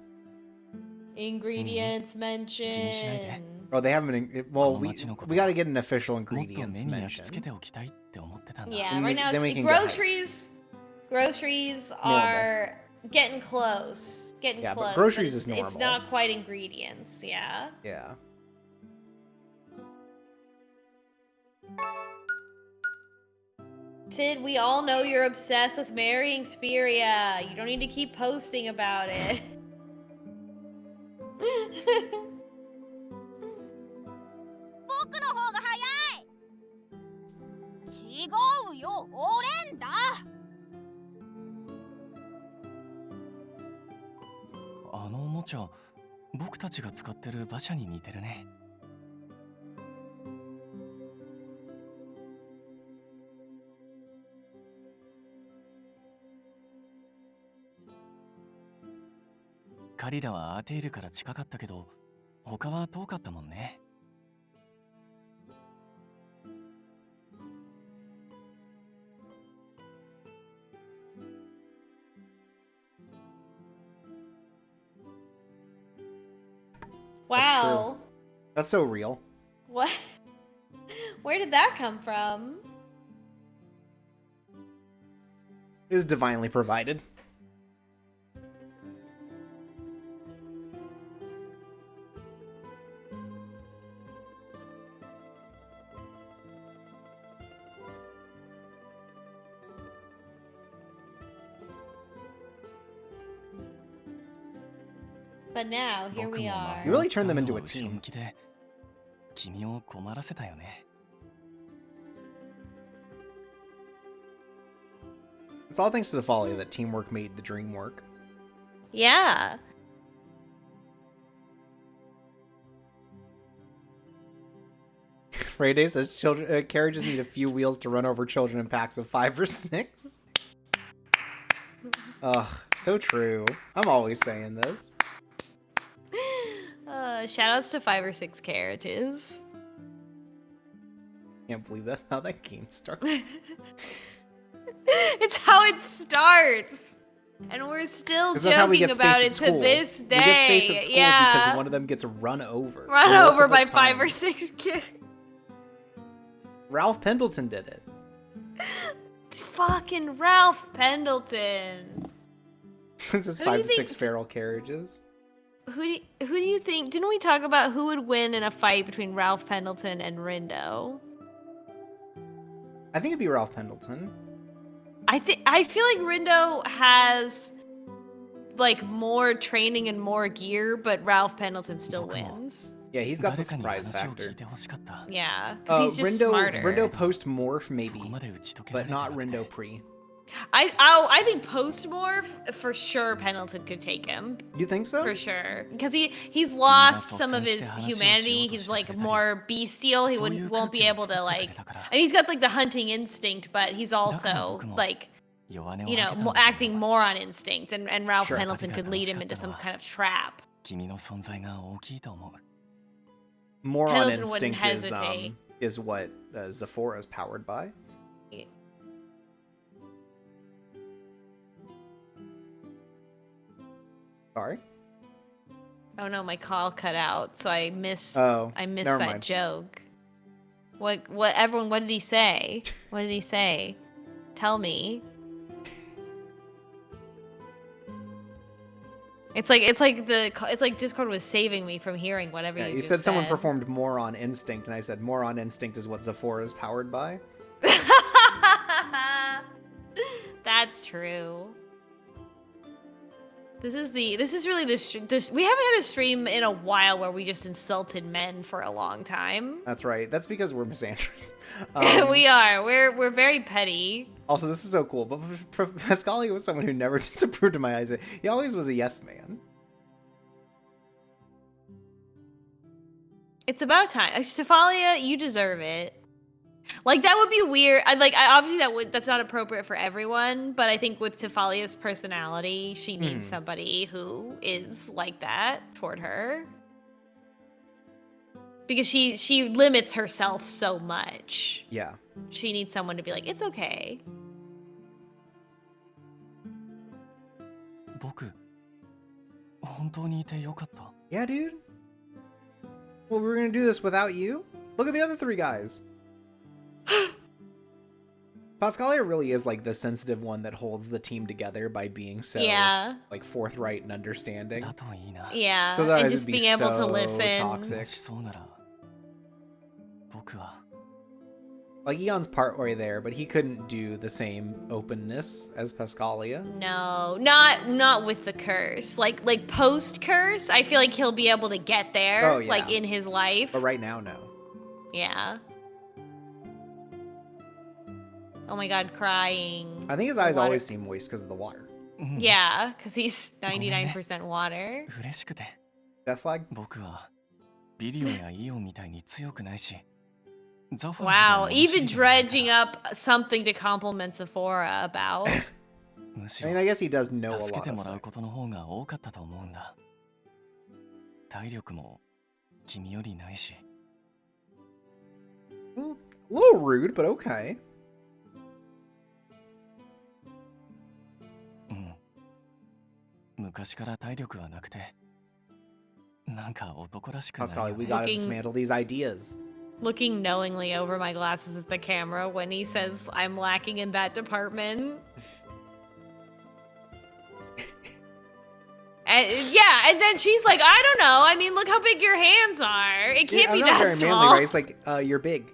Ingredients mentioned. Oh, they haven't been. Well, we got to get an official ingredients mention. Yeah, right now groceries are getting close. Getting close. But groceries is normal. It's not quite ingredients, yeah. Yeah. Sid, we all know you're obsessed with marrying Spiria. You don't need to keep posting about it. Wow. That's so real. What? Where did that come from? It was divinely provided. But now, here we are. You really turned them into a team. It's all thanks to Tifalia that teamwork made the dream work. Yeah. Ray Day says carriages need a few wheels to run over children in packs of 5 or 6. Ugh, so true. I'm always saying this. Shoutouts to 5 or 6 carriages. Can't believe that's how that game starts. It's how it starts. And we're still joking about it to this day. We get space at school because one of them gets run over. Run over by 5 or 6 kids. Ralph Pendleton did it. It's fucking Ralph Pendleton. This is 5 to 6 feral carriages. Who do you think? Didn't we talk about who would win in a fight between Ralph Pendleton and Rindo? I think it'd be Ralph Pendleton. I feel like Rindo has like more training and more gear, but Ralph Pendleton still wins. Yeah, he's got the surprise factor. Yeah, because he's just smarter. Rindo post-morph maybe, but not Rindo pre. I think post-morph, for sure Pendleton could take him. You think so? For sure. Because he's lost some of his humanity. He's like more bestial. He won't be able to like... And he's got like the hunting instinct, but he's also like, you know, acting more on instinct. And Ralph Pendleton could lead him into some kind of trap. More on instinct is what Zephora is powered by. Sorry? Oh no, my call cut out, so I missed that mind. joke. What did he say? What did he say? Tell me. It's like Discord was saving me from hearing whatever you just said. Someone performed more on instinct, and I said more on instinct is what Zephora is powered by. That's true. This is really this. We haven't had a stream in a while where we just insulted men for a long time. That's right. That's because we're misandrous. We are. We're very petty. Also, this is so cool. But Pascalia was someone who never disapproved of my eyes. He always was a yes man. It's about time. Tifalia, you deserve it. Like, that would be weird. Obviously that's not appropriate for everyone, but I think with Tifalia's personality, she needs somebody who is like that toward her. Because she limits herself so much. Yeah. She needs someone to be like, it's okay. Yeah, dude. Well, we're gonna do this without you? Look at the other 3 guys. Pascalia really is like the sensitive one that holds the team together by being so like forthright and understanding. Yeah, so that and just being able to listen. Toxic. Like Eon's part way there, but he couldn't do the same openness as Pascalia. No, not with the curse. Like post curse, I feel like he'll be able to get there. Like in his life. But right now, no. Yeah. Oh my god, crying. I think his eyes always seem moist because of the water. Yeah, because he's 99% water. Death flag? Wow, even dredging up something to compliment Zephora about. I mean, I guess he does know a lot of a little rude, but okay. Pascalia, we gotta dismantle these ideas. Looking knowingly over my glasses at the camera when he says I'm lacking in that department. And then she's like, I don't know. I mean, look how big your hands are. It can't be that small. Manly, right? It's like, you're big.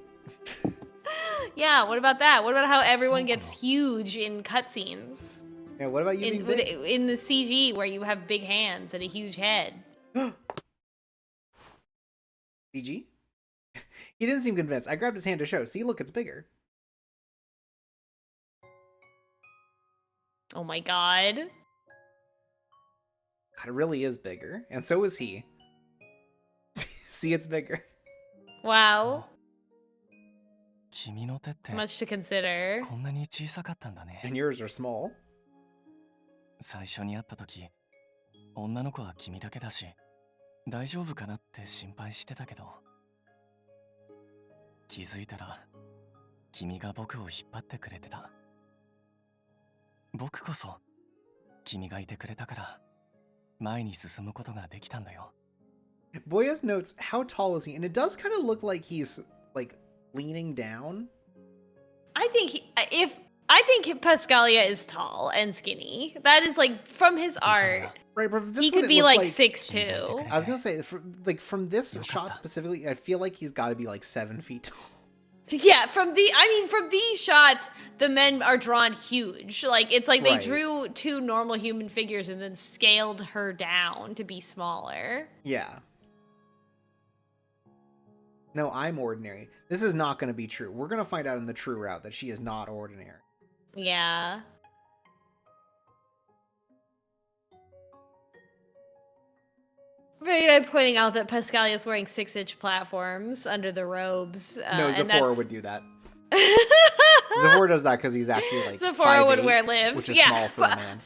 Yeah, what about that? What about how everyone gets huge in cutscenes? Yeah, what about you being big? In the CG where you have big hands and a huge head. CG? He didn't seem convinced. I grabbed his hand to show. See, look, it's bigger. Oh my god. God, it really is bigger. And so is he. See, it's bigger. Wow. Much to consider. And yours are small. 最初に会った時、女の子は君だけだし、大丈夫かなって心配してたけど、気づいたら君が僕を引っ張ってくれてた。僕こそ君がいてくれたから前に進むことができたんだよ。Boyas notes, how tall is he? And it does kind of look like he's like leaning down. I think Pascalia is tall and skinny. That is like from his art. Right, but this he could be like 6'2". I was gonna say, from this shot specifically, I feel like he's got to be like 7 feet tall. Yeah, from these shots, the men are drawn huge. Like it's like they drew 2 normal human figures and then scaled her down to be smaller. Yeah. No, I'm ordinary. This is not going to be true. We're going to find out in the true route that she is not ordinary. Yeah. Very good pointing out that Pascalia is wearing 6-inch platforms under the robes. No, Zephora would do that. Zephora does that because he's actually like Zephora would wear libs, which is small for a man.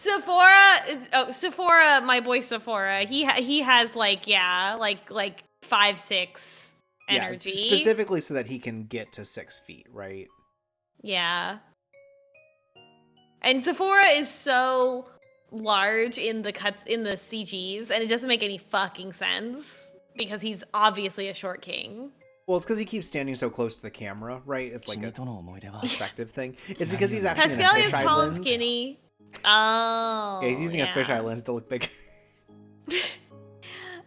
Zephora, my boy Zephora, he has like 5'6" energy. Yeah, specifically so that he can get to 6 feet, right? Yeah. And Zephora is so large in the CGs, and it doesn't make any fucking sense because he's obviously a short king. Well, it's because he keeps standing so close to the camera, right? It's like a perspective thing. It's because he's actually in a Pascalia's fisheye tall and lens. skinny. Oh. Yeah, he's using a fisheye lens to look big.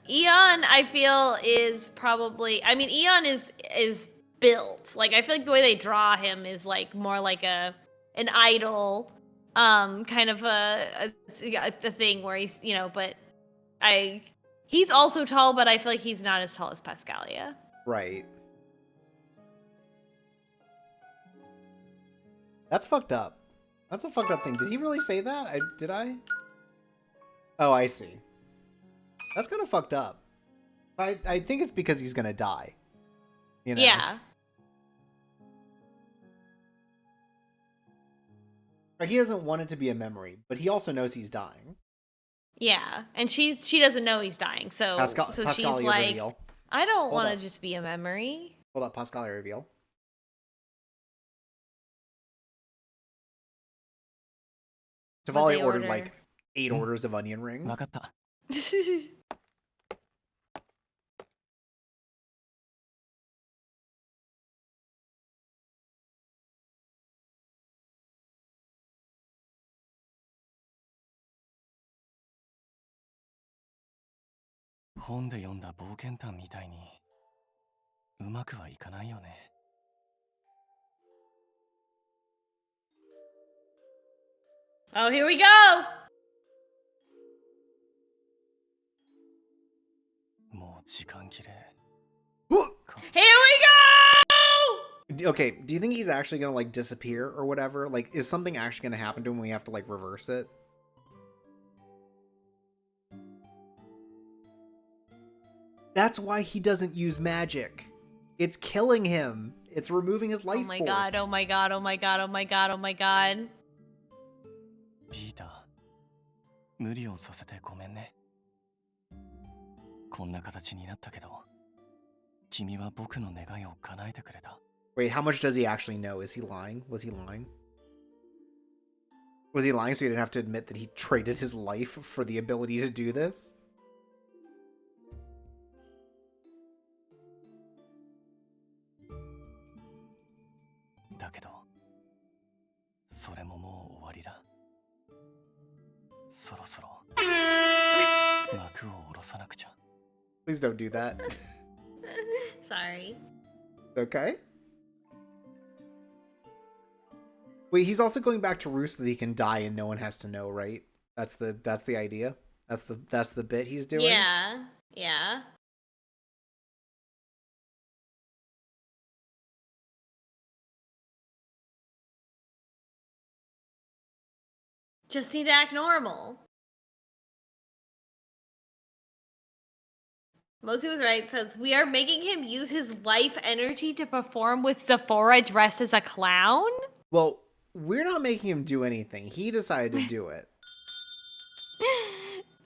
Eon, I feel, is probably... I mean, Eon is built. Like, I feel like the way they draw him is, like, more like an idol, kind of a thing where he's, you know, but he's also tall, but I feel like he's not as tall as Pascalia. Right. That's fucked up. That's a fucked up thing. Did he really say that? Did I? Oh, I see. That's kind of fucked up. I think it's because he's gonna die. You know? Yeah. Like, he doesn't want it to be a memory, but he also knows he's dying. Yeah, and she doesn't know he's dying, so she's like, reveal. I don't want to just be a memory. Hold up, Pascalia reveal. Tifalia ordered like 8 orders of onion rings. 本で読んだ冒険譚みたいにうまくはいかないよね。Oh, here we go! もう時間切れ。Here we go! Okay, do you think he's actually gonna like disappear or whatever? Like, is something actually gonna happen to him when we have to like reverse it? That's why he doesn't use magic. It's killing him. It's removing his life force. God, oh my god, oh my god, oh my god, oh my god. ピーター、無理をさせてごめんね。こんな形になったけど、君は僕の願いを叶えてくれた。Wait, how much does he actually know? Is he lying? Was he lying? Was he lying so he didn't have to admit that he traded his life for the ability to do this? Please don't do that. Sorry. Okay. Wait, he's also going back to Roost so that he can die and no one has to know, right? That's the idea. That's the bit he's doing. Yeah. Yeah. Just need to act normal. Mosi was right. It says, we are making him use his life energy to perform with Zephora dressed as a clown? Well, we're not making him do anything. He decided to do it.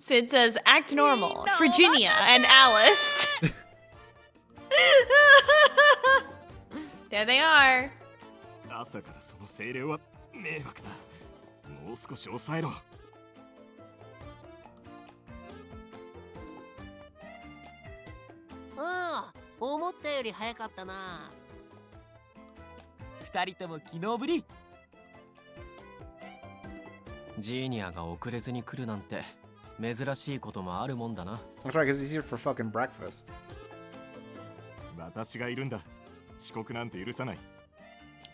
Sid says, act normal. Virginia and Alice. There they are. 朝からその声量は迷惑だ。もう少し抑えろ。思ったより早かったな。二人とも昨日ぶり。ジーニアが遅れずに来るなんて珍しいこともあるもんだな。That's right, because he's here for fucking breakfast. 私がいるんだ。遅刻なんて許さない。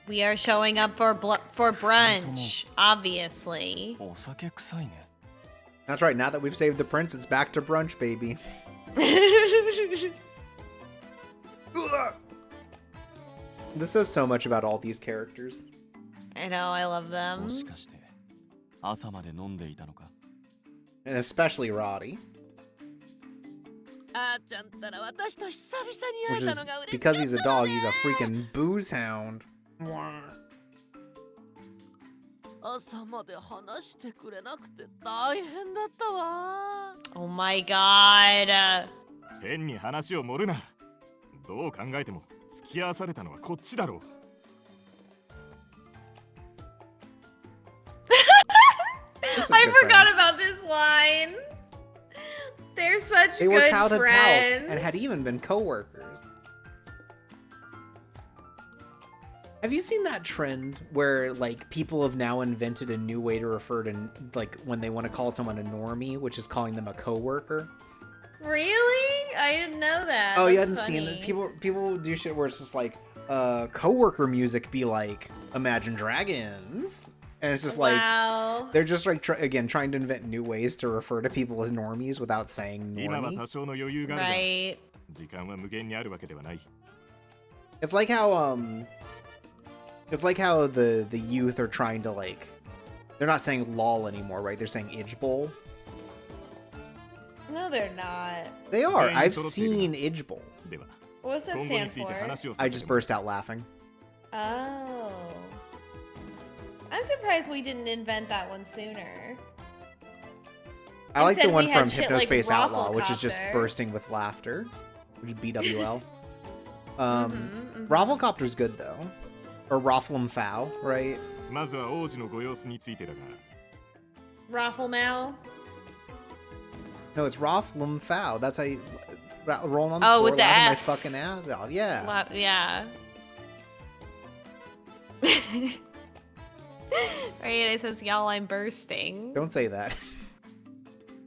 We are showing up for brunch, obviously. お酒臭いね。That's right, now that we've saved the prince, it's back to brunch, baby. This says so much about all these characters. I know, I love them. もしかして朝まで飲んでいたのか? And especially Roddy. Which is because he's a dog, he's a freaking booze hound. Oh my god. 変に話を盛るな。どう考えても付き合わされたのはこっちだろう。I forgot about this line. They're such they good were childhood friends. pals and had even been co-workers. Have you seen that trend where like people have now invented a new way to refer to like when they want to call someone a normie, which is calling them a coworker? Really? I didn't know that. Oh, That's you hadn't funny. seen it? People do shit where it's just like coworker music be like Imagine Dragons, and it's just Wow. like they're just like trying to invent new ways to refer to people as normies without saying normie. Right. It's like how the youth are trying to like, they're not saying lol anymore, right? They're saying idgebol. No, they're not. They are. I've seen idgebol. What's that stand for? I just burst out laughing. Oh. I'm surprised we didn't invent that one sooner. I like the Instead, one we had from shit Hypnospace like Outlaw, which is just Rafflecopter. bursting with laughter, which is BWL. Rafflecopter's good though. Or Rafflemfow, right? Rafflemau? No, it's Rafflemfow. That's how you roll on the Oh, floor, with the laughing my F. fucking ass off. Yeah. Yeah. Right, it says, y'all, I'm bursting. Don't say that.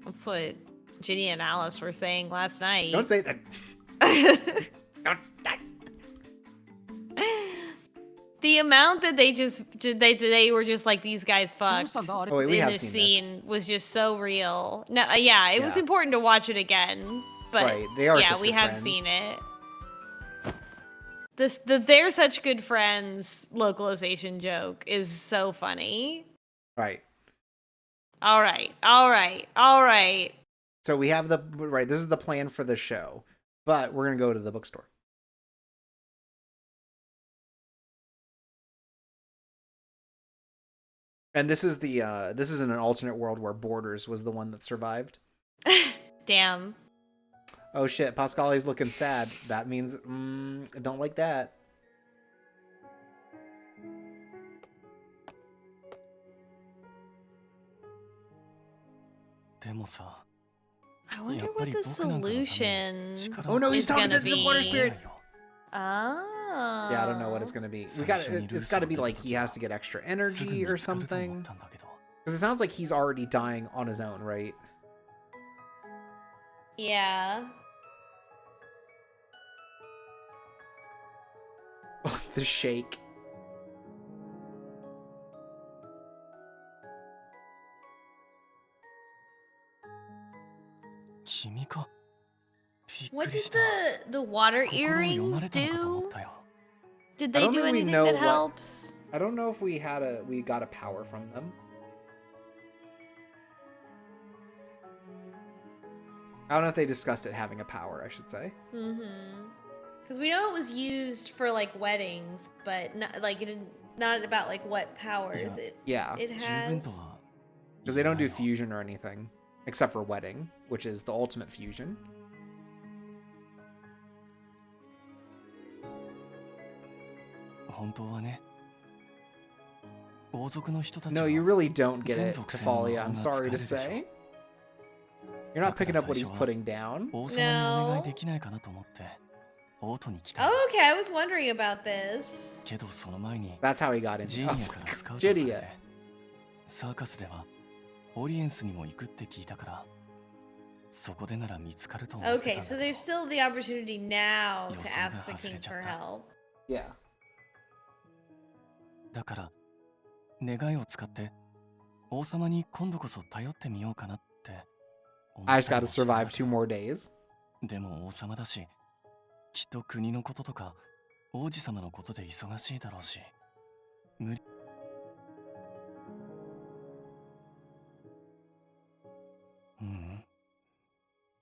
That's what Ginny and Alice were saying last night. Don't say that. The amount that they were just like, these guys fucked Oh, wait, we in have this seen scene was just so real. No, yeah, it was Yeah. important to watch it again. But Right, they are yeah, such we good have friends. seen it. The "they're such good friends" localization joke is so funny. Right. All right. So we have right, this is the plan for the show. But we're going to go to the bookstore. And this is in an alternate world where Borders was the one that survived. Damn. Oh shit, Pascale's looking sad. That means I don't like that. I wonder what the solution Oh no, he's is talking gonna to the water be. spirit. Oh. Yeah, I don't know what it's gonna be. It's got to be like he has to get extra energy or something. Because it sounds like he's already dying on his own, right? Yeah. The shake. What did the water earrings do? Did I they don't do think we anything know that what- helps? I don't know if we got a power from them. I don't know if they discussed it having a power, I should say. Mm-hmm. Because we know it was used for like weddings, but not like it didn't. Not about like what powers Yeah. it has. Because they don't do fusion or anything. Except for wedding, which is the ultimate fusion. No, you really don't get it, Tifalia, I'm sorry to say. You're not picking up what he's putting down. No. Oh, okay, I was wondering about this. That's how he got in. Oh, Jidia. サーカスではオリエンスにも行くって聞いたからそこでなら見つかると思って Okay, たん so だけ there's still the opportunity now to 予想が ask the 外れ king ちゃ for った。 help. Yeah. だから願いを使って王様に今度こそ頼ってみようかなって思 I っ just たり gotta もしたんだ survive け 2 ど more days. でも王様だしきっと国のこととか王子様のことで忙しいだろうし無理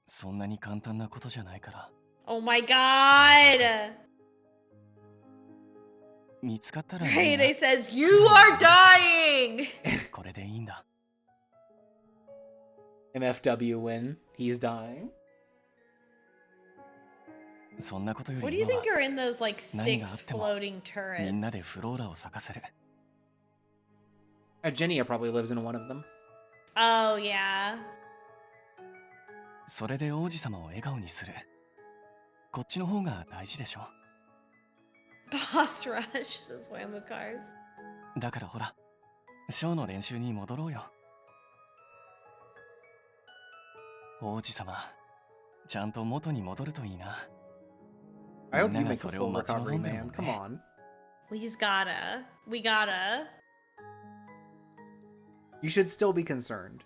そんなに簡単なことじゃないから Oh my god! 見つかったらいい Rayday says, You are dying! なこれでいいんだ MFW win. He's dying. そんなことよ What do り you 今 think は are in those like 何があ 6っても floating みんなで turrets? フローラを咲かせる Genia probably lives in one of them. Oh, yeah. それで王子様を笑顔にするこっちの方が大事でしょ Boss rush, says Whammo Cars. だからほら、ショーの練習に戻ろうよ。王子様、ちゃんと元に戻るといいな。 I hope you make a full recovery, man. Come on. We gotta. You should still be concerned.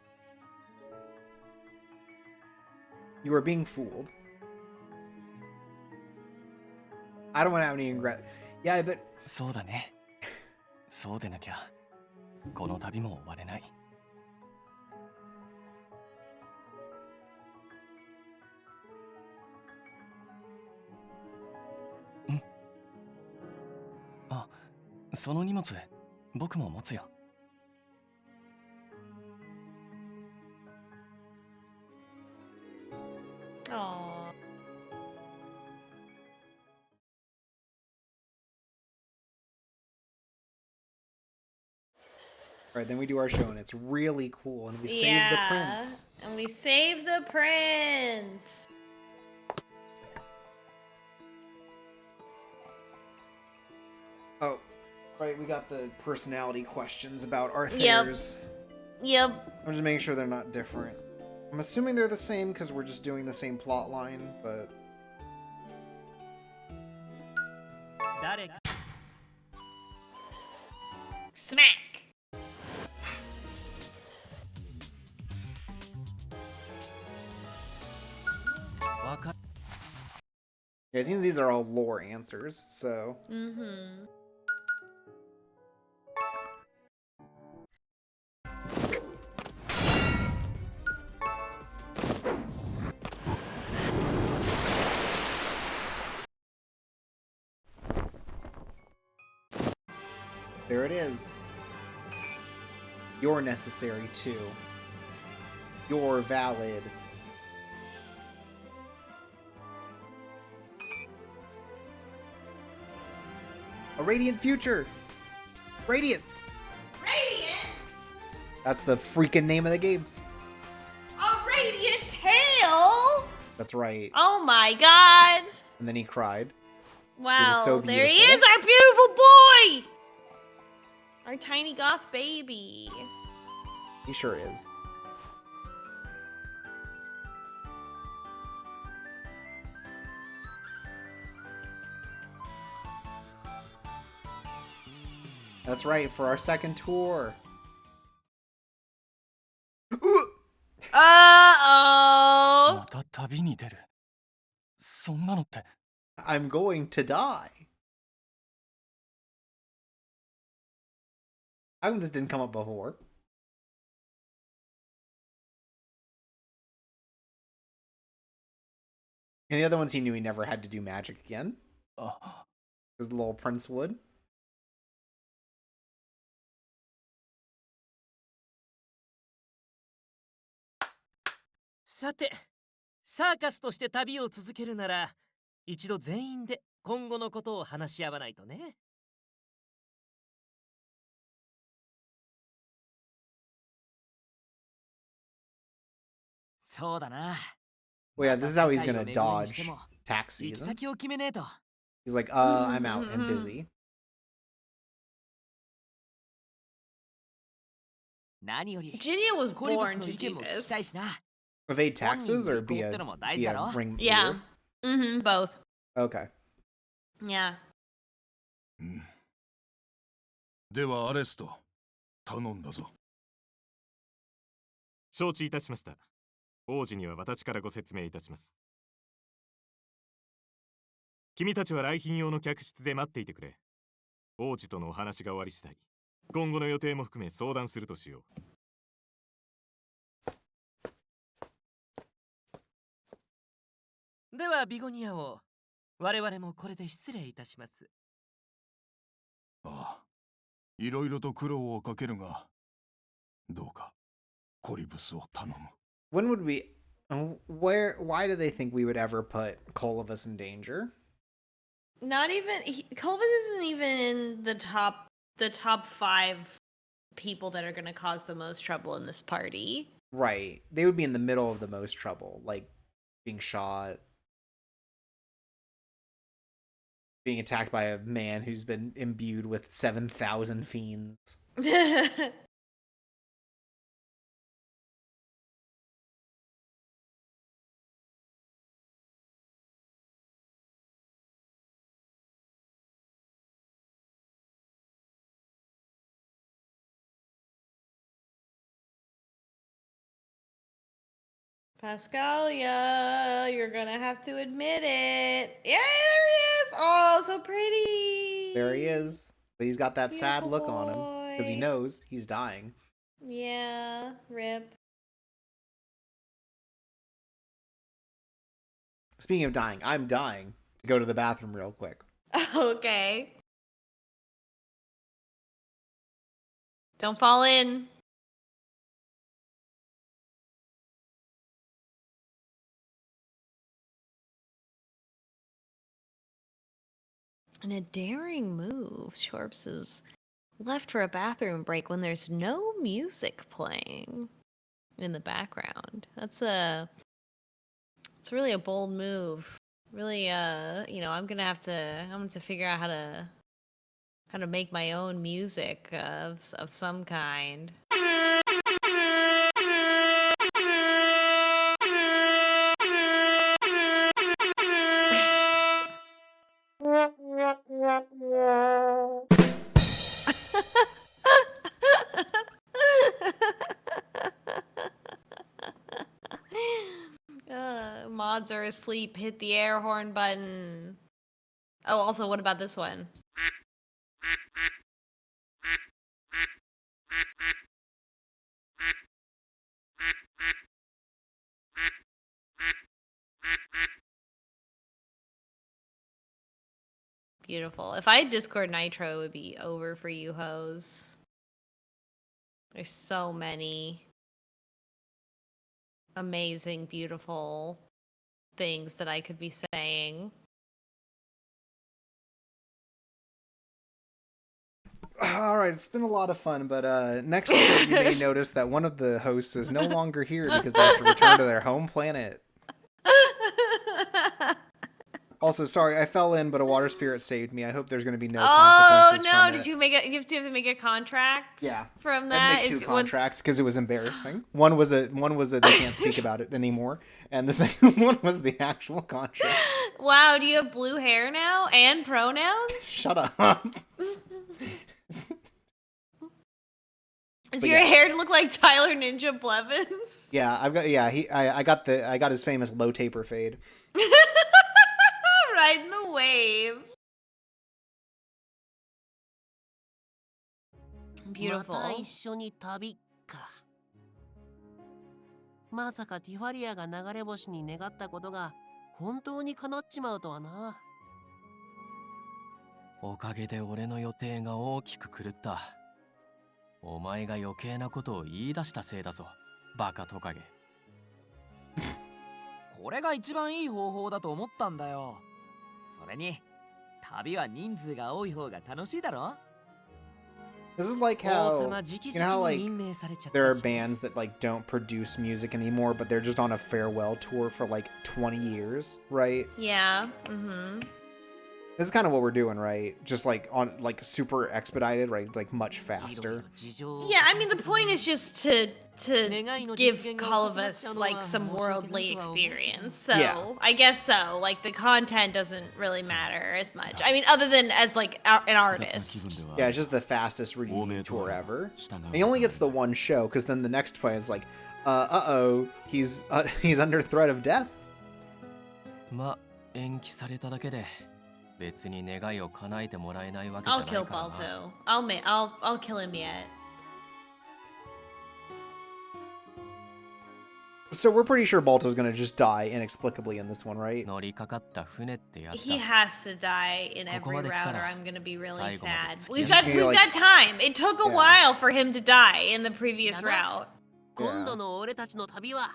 You are being fooled. I don't want to have any regret. Yeah, but... そうだね。そうでなきゃ、この旅も終われない。ん？あ、その荷物、僕も持つよ。Aww. Alright, then we do our show, and it's really cool, and we save the prince. And we save the prince. Oh, right, we got the personality questions about Arthur's. Yep. I'm just making sure they're not different. I'm assuming they're the same because we're just doing the same plot line, but... Smack. Yeah, it seems these are all lore answers, so... Mm-hmm. There it is. You're necessary too. You're valid. A radiant future! Radiant! Radiant? That's the freaking name of the game. A radiant tail? That's right. Oh my god. And then he cried. Wow, so there he beautiful. is, our beautiful boy! Our tiny goth baby. He sure is. That's right, for our second tour. Uh-oh. また旅に出る。そんなのって。 I'm going to die. How come this didn't come up before? And the other ones he knew he never had to do magic again. Because the little prince would. Sate, CIRCUS として旅を続けるなら、一度全員で今後のことを話し合わないとね。そうだな。 Well, yeah, this is how he's gonna dodge tax 行き season. 先を決めねえと。 He's like, I'm out and busy. 何より Ginia was コリブス born の to 意見 do も聞きたいし this. な。 Evade taxes or be a ring Yeah. leader? Mm-hmm, both. Okay. Yeah. ではアレスト、頼んだぞ。承知いたしました。王子には私からご説明いたします。君たちは来賓用の客室で待っていてくれ。王子とのお話が終わり次第、今後の予定も含め相談するとしよではビゴニアを我々もこれで失礼いたします。ああ、いろいろと苦労をかけるが、どうかコリブスを頼む。When would we... why do they think we would ever put Colivus in danger? Not even... Colvin isn't even in the top 5 people that are going to cause the most trouble in this party. Right. They would be in the middle of the most trouble, like being shot. being attacked by a man who's been imbued with 7,000 fiends. Pascalia, you're gonna have to admit it. Yeah, there he is. Oh, so pretty. There he is. But he's got that Beautiful sad look on him because he boy. knows he's dying. Yeah, rip. Speaking of dying, I'm dying to go to the bathroom real quick. Okay. Don't fall in. And a daring move. Shorps is left for a bathroom break when there's no music playing in the background. It's really a bold move. Really, I'm gonna have to figure out how to make my own music of some kind. Mods are asleep. Hit the air horn button. Oh, also, what about this one? Beautiful. If I had Discord Nitro, it would be over for you hoes. There's so many amazing, beautiful things that I could be saying. All right, it's been a lot of fun, but next trip you may notice that one of the hosts is no longer here because they have to return to their home planet. Also, sorry, I fell in, but a water spirit saved me. I hope there's going to be no consequences. Oh no! From Did you make it? You have to make a contract? Yeah. From that, I'd make 2 contracts because it was embarrassing. One was a they can't speak about it anymore, and the second one was the actual contract. Wow, do you have blue hair now and pronouns? Shut up. Does your hair look like Tyler Ninja Blevins? Yeah, I got his famous low taper fade. Riding the wave. Beautiful. また一緒に旅か。まさかティファリアが流れ星に願ったことが本当に叶っちまうとはな。おかげで俺の予定が大きく狂った。お前が余計なことを言い出したせいだぞ、バカトカゲ。これが一番いい方法だと思ったんだよ。それに旅は人数が多い方が楽しいだろ。 This is like how, you know how like there are bands that like don't produce music anymore, but they're just on a farewell tour for like 20 years, right? Yeah. Mm-hmm. This is kind of what we're doing, right? Just like on like super expedited, right? Like much faster. Yeah, I mean the point is just to give all of us like some worldly experience. So yeah. I guess so. Like the content doesn't really matter as much. I mean, other than as like an artist. Yeah, it's just the fastest reunion tour ever. And he only gets the one show because then the next play is like, he's under threat of death. まあ延期されただけで別に願いを叶えてもらえないわけじゃないからな。 I'll kill Balto. I'll kill him yet. So we're pretty sure Balto's gonna just die inexplicably in this one, right? 乗りかかった船ってやつだ。 He has to die in every route, or I'm gonna be really sad. We've Just got gonna, like- got time. It took a while for him to die in the previous route. 今度の俺たちの旅は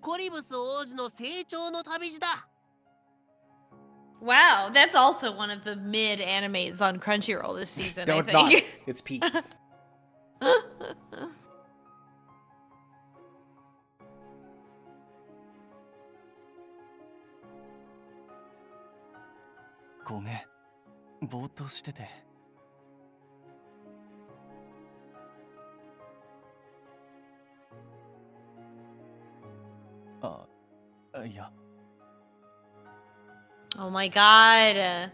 コリブス王子の成長の旅路だ。 Wow, that's also one of the mid animes on Crunchyroll this season. No, I it's think. not. It's peak. ごめん、ぼーっとしてて。いや。 Oh my god.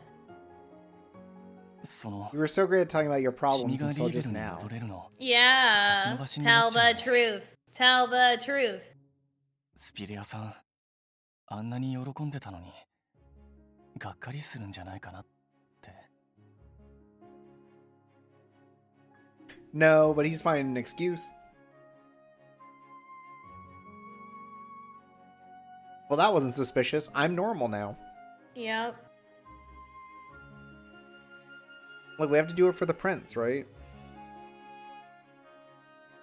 その You were so great at talking about your 君 problems がリ until ーベ just ルに now. 戻れるの Yeah. 先延ばしにな Tell っちゃう the ね。 truth. Tell the truth. スピリアさん、あんなに喜んでたのにがっかりするんじゃないかなって。 No, but he's finding an excuse. Well, that wasn't suspicious. I'm normal now. Yep. Look, we have to do it for the prince, right?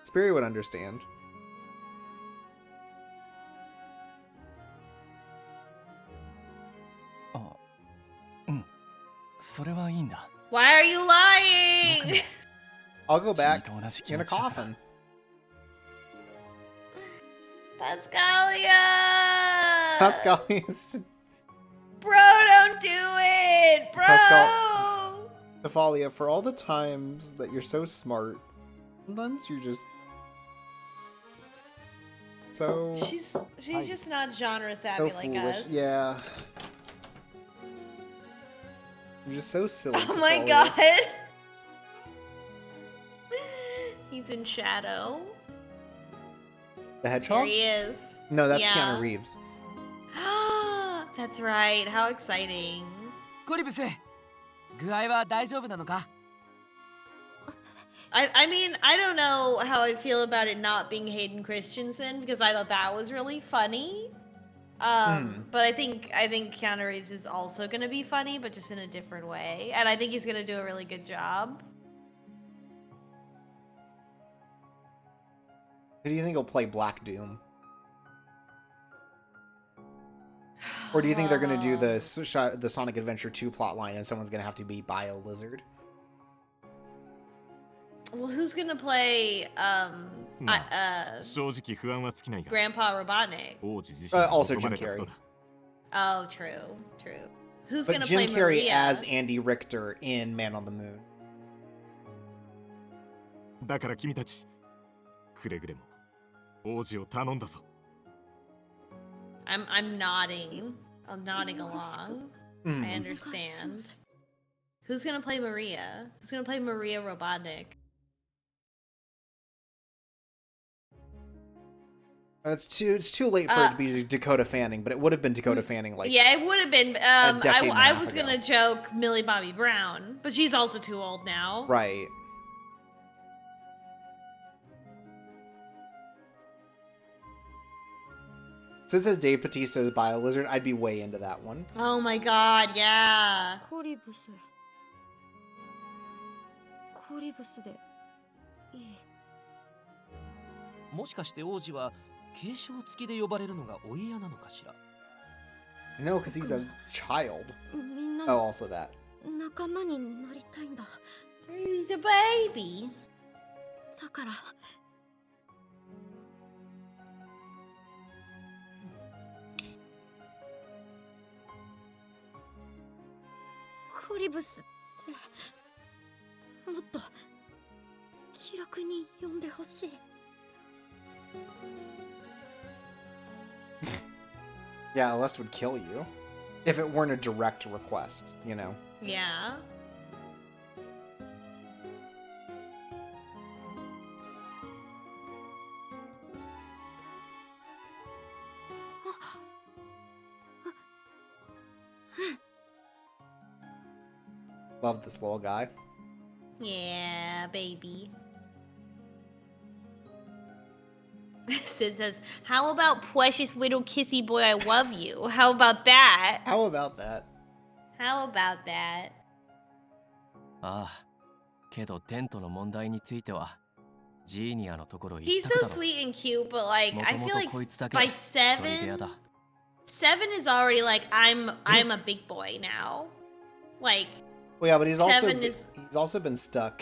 Spirit would understand. うん、それはいいんだ。 Why are you lying? I'll go back 君と同じ気 in 持 a ちだから。 coffin. Pascalia! Pascalius. Bro, don't do it! Bro! Tifalia, for all the times that you're so smart, sometimes you're just so She's just not genre so savvy like foolish. us. Yeah. You're just so silly. Oh my Tifalia. god. He's in shadow. The There hedgehog? he is. No, that's Yeah. Keanu Reeves. That's right. How exciting. コリブス、具合は大丈夫なのか？ I mean, I don't know how I feel about it not being Hayden Christensen because I thought that was really funny. But I think Keanu Reeves is also gonna be funny, but just in a different way. And I think he's gonna do a really good job. Who do you think will play Black Doom? Or do you think they're going to do the Sonic Adventure 2 plotline and someone's going to have to be Bio Lizard? Well, who's gonna play 正直不安は尽きないが Grandpa Robotnik? 王子自身が Also 望ま Jim れたこと Carrey. だ Oh, true. Who's But gonna Jim play Carrey Maria? as Andy Richter in Man on the Moon. だから君たちくれぐれも王子を頼んだぞ I'm nodding. I'm nodding along. I understand. Who's gonna play Maria? Who's gonna play Maria Robotnik? It's too late for it to be Dakota Fanning, but it would have been Dakota Fanning like Yeah, it would have been. decade and a I half was ago. gonna joke Millie Bobby Brown, but she's also too old now. Right. Since it says Dave Bautista as Bio Lizard, I'd be way into that one. Oh my god, yeah. コリブスでいい。もしかして王子は継承付きで呼ばれるのがお嫌なのかしら？ No, because he's a child. みんな Oh, also that. 仲間になりたいんだ。 He's a baby. だからコリブスってもっと気楽に呼んでほしい。Yeah, Celeste would kill you. If it weren't a direct request, you know. Yeah. Love this little guy. Yeah, baby. Sid says, how about precious little kissy boy, I love you? How about that? How about that? How about that? ああ、けどテントの問題についてはジーニアのところ行っ He's た so だろ。 sweet and cute, but like I feel like こいつだけ by 一人部屋 7, だ。 7 is already like I'm a big boy now. Like Well, yeah, but he's Seven is- also been stuck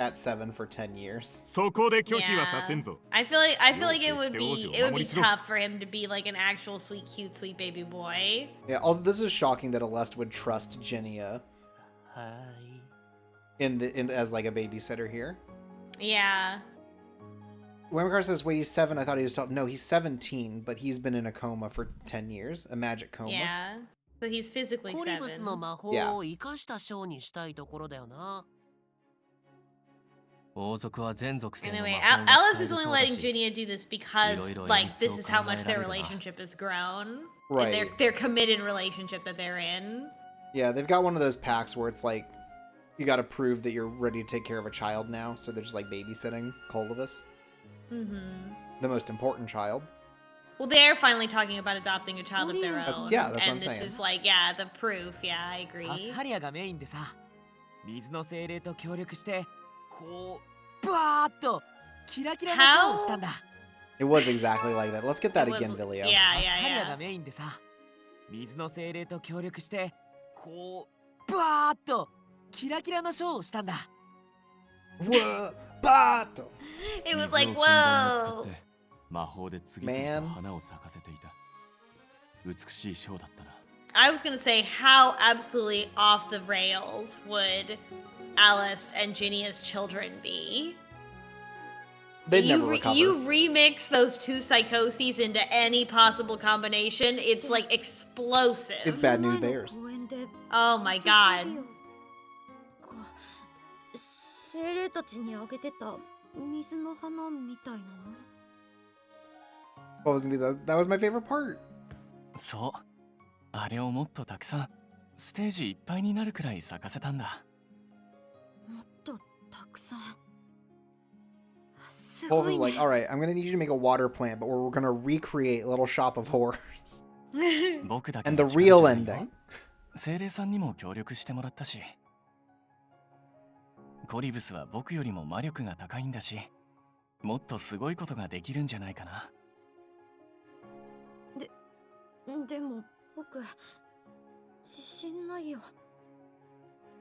at 7 for 10 years. そこで拒否はさせんぞ I feel like it would よくして王子を be 守りしろ。 tough for him to be like an actual sweet, cute, sweet baby boy. Yeah, also this is shocking that Aleste would trust Genia. in as like a babysitter here. Yeah. Waymakar says, wait, he's 7. I thought he was 12. No, he's 17, but he's been in a coma for 10 years. A magic coma. Yeah. So he's physically コリブスの 7. 魔法を生かしたショーにしたいところだよな。王族は全属性の魔 Anyway, 法が Alice 使え is る only そうだ letting し Ginia do this because, いろいろ like, 演出を this is how 考え much ら their れるが。 relationship has grown. Right. And their committed relationship that they're in. Yeah, they've got one of those packs where it's like, you gotta prove that you're ready to take care of a child now, so they're just like babysitting Colovis. Mm-hmm. The most important child. Well, they're finally talking about adopting a child of their That's- own. yeah, that's what I'm and this saying. is like, yeah, the proof. Yeah, I パス agree. ハリアがメインでさ、水の精霊と協力してこうバーッとキラキラなショーをしたんだ。 It was exactly like that. Let's get that It was- again, Vilio. Yeah, パスハリア yeah, が yeah. メインでさ、水の精霊と協力してこうバーッとキラキラなショーをしたんだ。 Whoa, Bato! It was 水を like, ふんだんに使 whoa. って魔法で次々 Man. と花を咲かせていた。美しいショーだったな。 I was gonna say, how absolutely off the rails would Alice and Ginia's children be? They'd never recover. You remix those two psychoses into any possible combination, it's like explosive. It's bad news bears. Oh my god. 精霊たちにあげてた水の花みたいなの。 What was gonna be that was my favorite part. そうあれをもっとたくさんステージいっぱいになるくらい咲かせたんだ。もっとたくさん。す Wolf ご is い like, ね。 all right, I'm gonna need you to make a water plant, but we're gonna recreate Little Shop of Horrors. 僕だけ And の the 力じゃ real ないよ ending. 精霊さんにも協力してもらったし、コリブスは僕よりも魔力が高いんだし、もっとすごいことができるんじゃないかな。でも僕自信ないよ。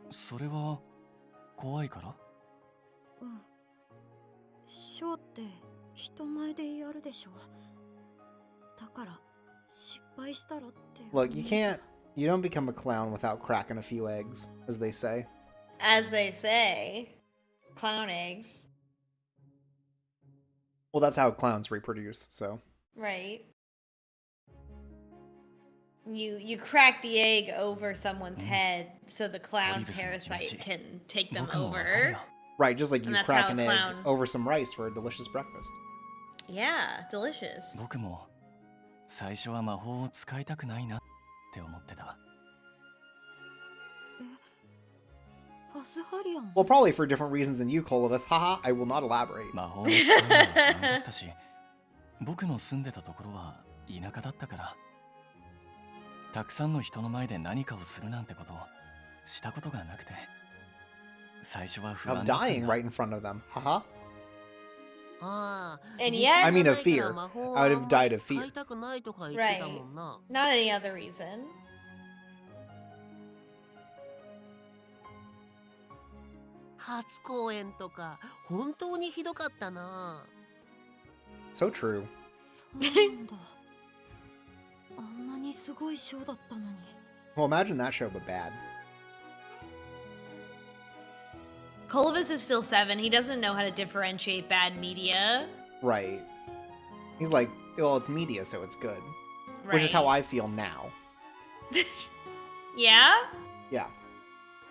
それは怖いから？うん。ショーって人前でやるでしょ。だから失敗したらって。 Look, you don't become a clown without cracking a few eggs, as they say. As they say, clown eggs. Well, that's how clowns reproduce, so. Right. You crack the egg over someone's head so the clown parasite can take them 僕もわかる over. よ。 Right, just like you And that's crack how an a egg clown- over some rice for a delicious breakfast. Yeah, delicious. 僕も最初は魔法を使いたくないなって思ってた。パスハリアン。 Well, probably for different reasons than you, Colovis. Haha, I will not elaborate. 魔法を使うのは不安だったし、僕の住んでたところは田舎だったから、たくさんの人の前で何かをするなんてことをしたことがなくて、最初は不 Of 安だったん dying だ。 right in front of them. Haha. ああ。 And 自 yet- 信 I mean が of ないから fear. 魔法 I would は have あんま died り of fear. 使いたくないとか言ってたもんな。 Not any other reason. 初公演とか本当にひどかったな。 So true. そうなんだ。あんなにすごいショーだったのに。 Well, imagine that show, but bad. Colovis is still 7. He doesn't know how to differentiate bad media. Right. He's like, well, it's media, so it's good. Which is how Right. I feel now. Yeah? Yeah.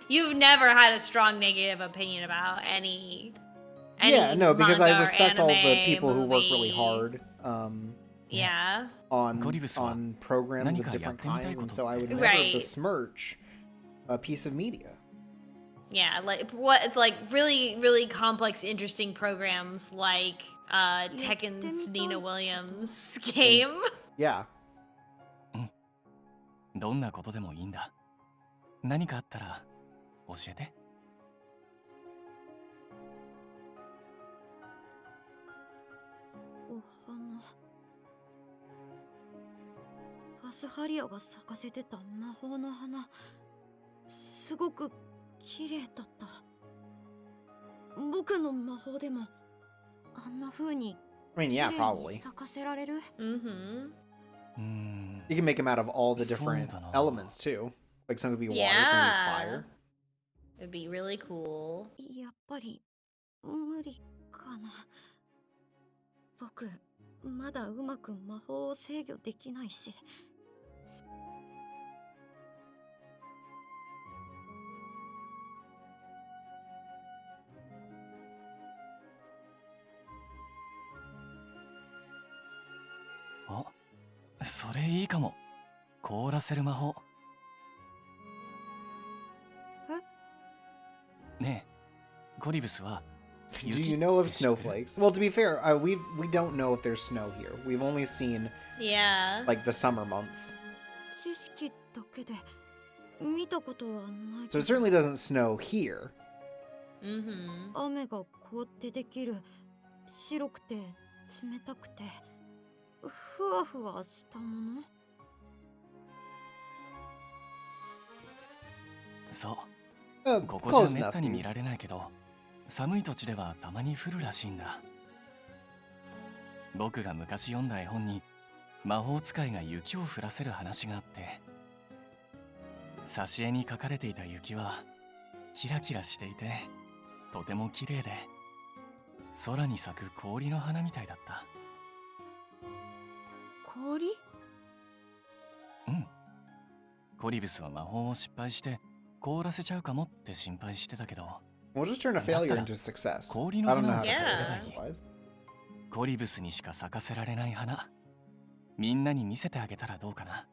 You've never had a strong negative opinion about any Yeah, no, because I manga or respect all the anime, people who work really movie. hard Yeah. on programs of 何かやっ different てみたい kinds, こと and so I would never Right. besmirch a piece of media. Yeah, like really, really complex, interesting programs like Tekken's Nina Williams game. Yeah. どんなことでもいいんだ。何かあったら教えて。お花。パスハリアが咲かせてた魔法の花。すごく綺麗だった。僕の魔法でもあんな風に I mean, 綺 yeah, 麗に probably. 咲かせられる。 Mm-hmm. You can make them out of all the different So, elements too. Like some could be water, some could be Yeah. fire. It'd be really cool. やっぱり無理かな。僕まだうまく魔法を制御できないし。あ、それいいかも。凍らせる魔法。ねえ、コリブスは Do you know of snowflakes? Well, to be fair, we don't know if there's snow here. We've only seen like the summer months. 知識だけで見たことはない。So it certainly doesn't snow here. 雨が凍ってできる白くて冷たくてふわふわしたもの。そう。ここじゃめったに見られないけど、寒い土地ではたまに降るらしいんだ。僕が昔読んだ絵本に魔法使いが雪を降らせる話があって、挿絵に描かれていた雪はキラキラしていてとても綺麗で、空に咲く氷の花みたいだった。氷？うん。コリブスは魔法を失敗して凍らせちゃうかもって心配してたけど、We'll just turn a failure into success. 氷 I の don't know 花 how を to 咲かせれ say ば that いい。 otherwise. コリブスにしか咲かせられない花、みんなに見せてあげたらどうかな。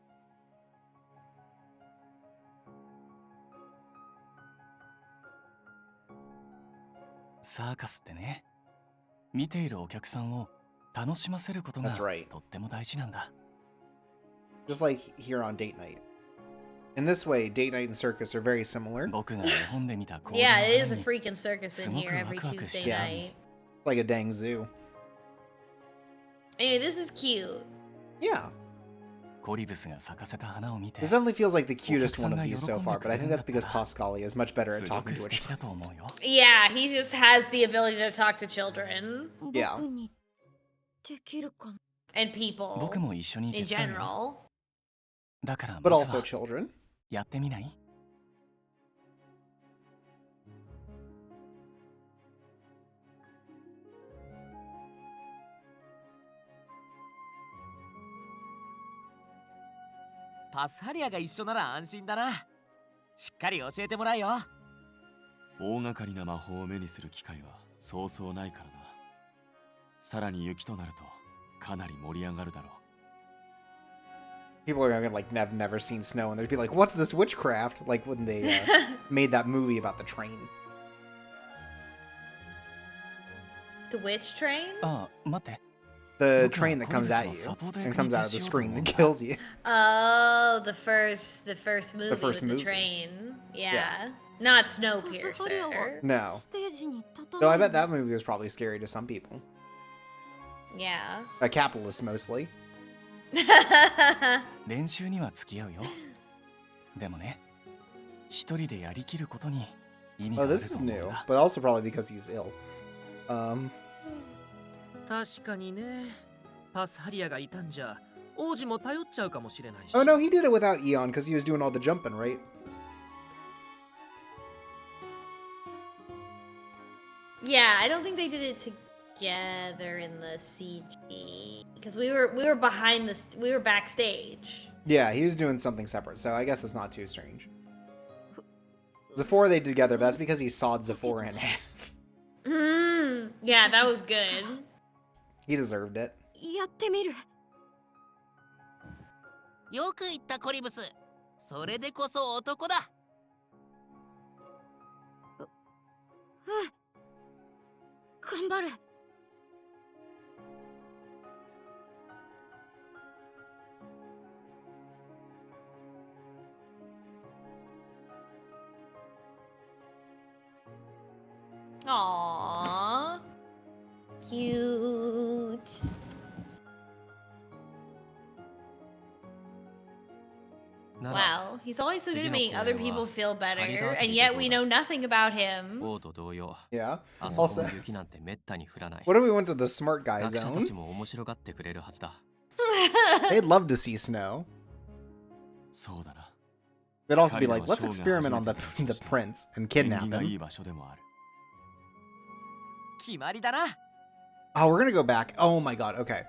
サーカスってね、見ているお客さんを楽しませることが That's right. とっても大事なんだ。Just like here on date night. In this way, date night and circus are very similar. 僕が絵本で見た氷の Yeah, it 花 is a に freaking circus in here every すごくワクワクして Tuesday night. Like a dang zoo. Anyway, this is cute. Yeah. コリブスが咲かせた花を見て、 This definitely feels like the cutest one of these so far, but I think that's because Pascalia is much better at すご talking く to 素 a 敵 child. だと思うよ。Yeah, he just has the ability to talk to children Yeah. 僕にできるかな。 and people 僕も一緒に in 手伝うよ。 general. だから But まず also は children. やってみない？パスハリアが一緒なら安心だな。しっかり教えてもらうよ。大掛かりな魔法を目にする機会はそうそうないからな。さらに雪となるとかなり盛り上がるだろう。 People are gonna like never seen snow, and they'd be like, "What's this witchcraft?" Like when they made that movie about the train. The witch train? ああ、待って。 The train that comes at you and comes out of the screen and kills you. Oh, the first movie first with movie. the train. Yeah. Yeah. Not パスハリアは Snowpiercer. No. ステージに立た Though な I い bet の。 that movie was probably scary to some people. Yeah. Capitalists mostly. 練習には付き合うよ。でもね、一人でやりきることに意味が Oh, ある this と is 思うん new, だ。 but also probably because he's ill. 確かにね。パスハリアがいたんじゃ王子も頼っちゃうかもしれないし。 Oh no, he did it without Eon because he was doing all the jumping, right? Yeah, I don't think they did it together in the CG because we were behind this. We were backstage. Yeah, he was doing something separate, so I guess that's not too strange. Zephora they did together, but that's because he sawed Zephora in half. Yeah, that was good. He deserved it. やってみる。よく言ったコリブス。それでこそ男だ。頑張る。Aww. Cute. Wow, he's always so good at making other people feel better, and yet we know nothing about him. 王と同様、 Yeah. あそこ Also, の雪なんてめったに降らない。 what if we went to the smart guy 学者た zone? ちも面白がってくれるはずだ。 They'd love to see snow. そうだな。They'd also be like, let's experiment on the prince and kidnap him. 決まりだな。 Oh, we're gonna go back. Oh my god, okay.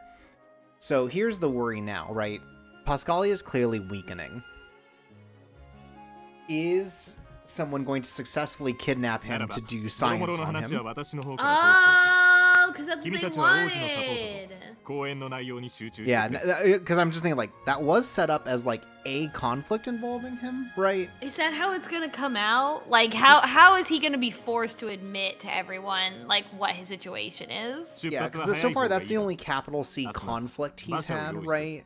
So here's the worry now, right? Pascalia is clearly weakening. Is someone going to successfily kidnap him to do science on him? Oh, because that's what they wanted. Yeah, because I'm just thinking, like, that was set up as, like, a conflict involving him, right? Is that how it's gonna come out? Like, how is he gonna be forced to admit to everyone, like, what his situation is? Yeah, because so far that's the only capital C conflict he's had, right?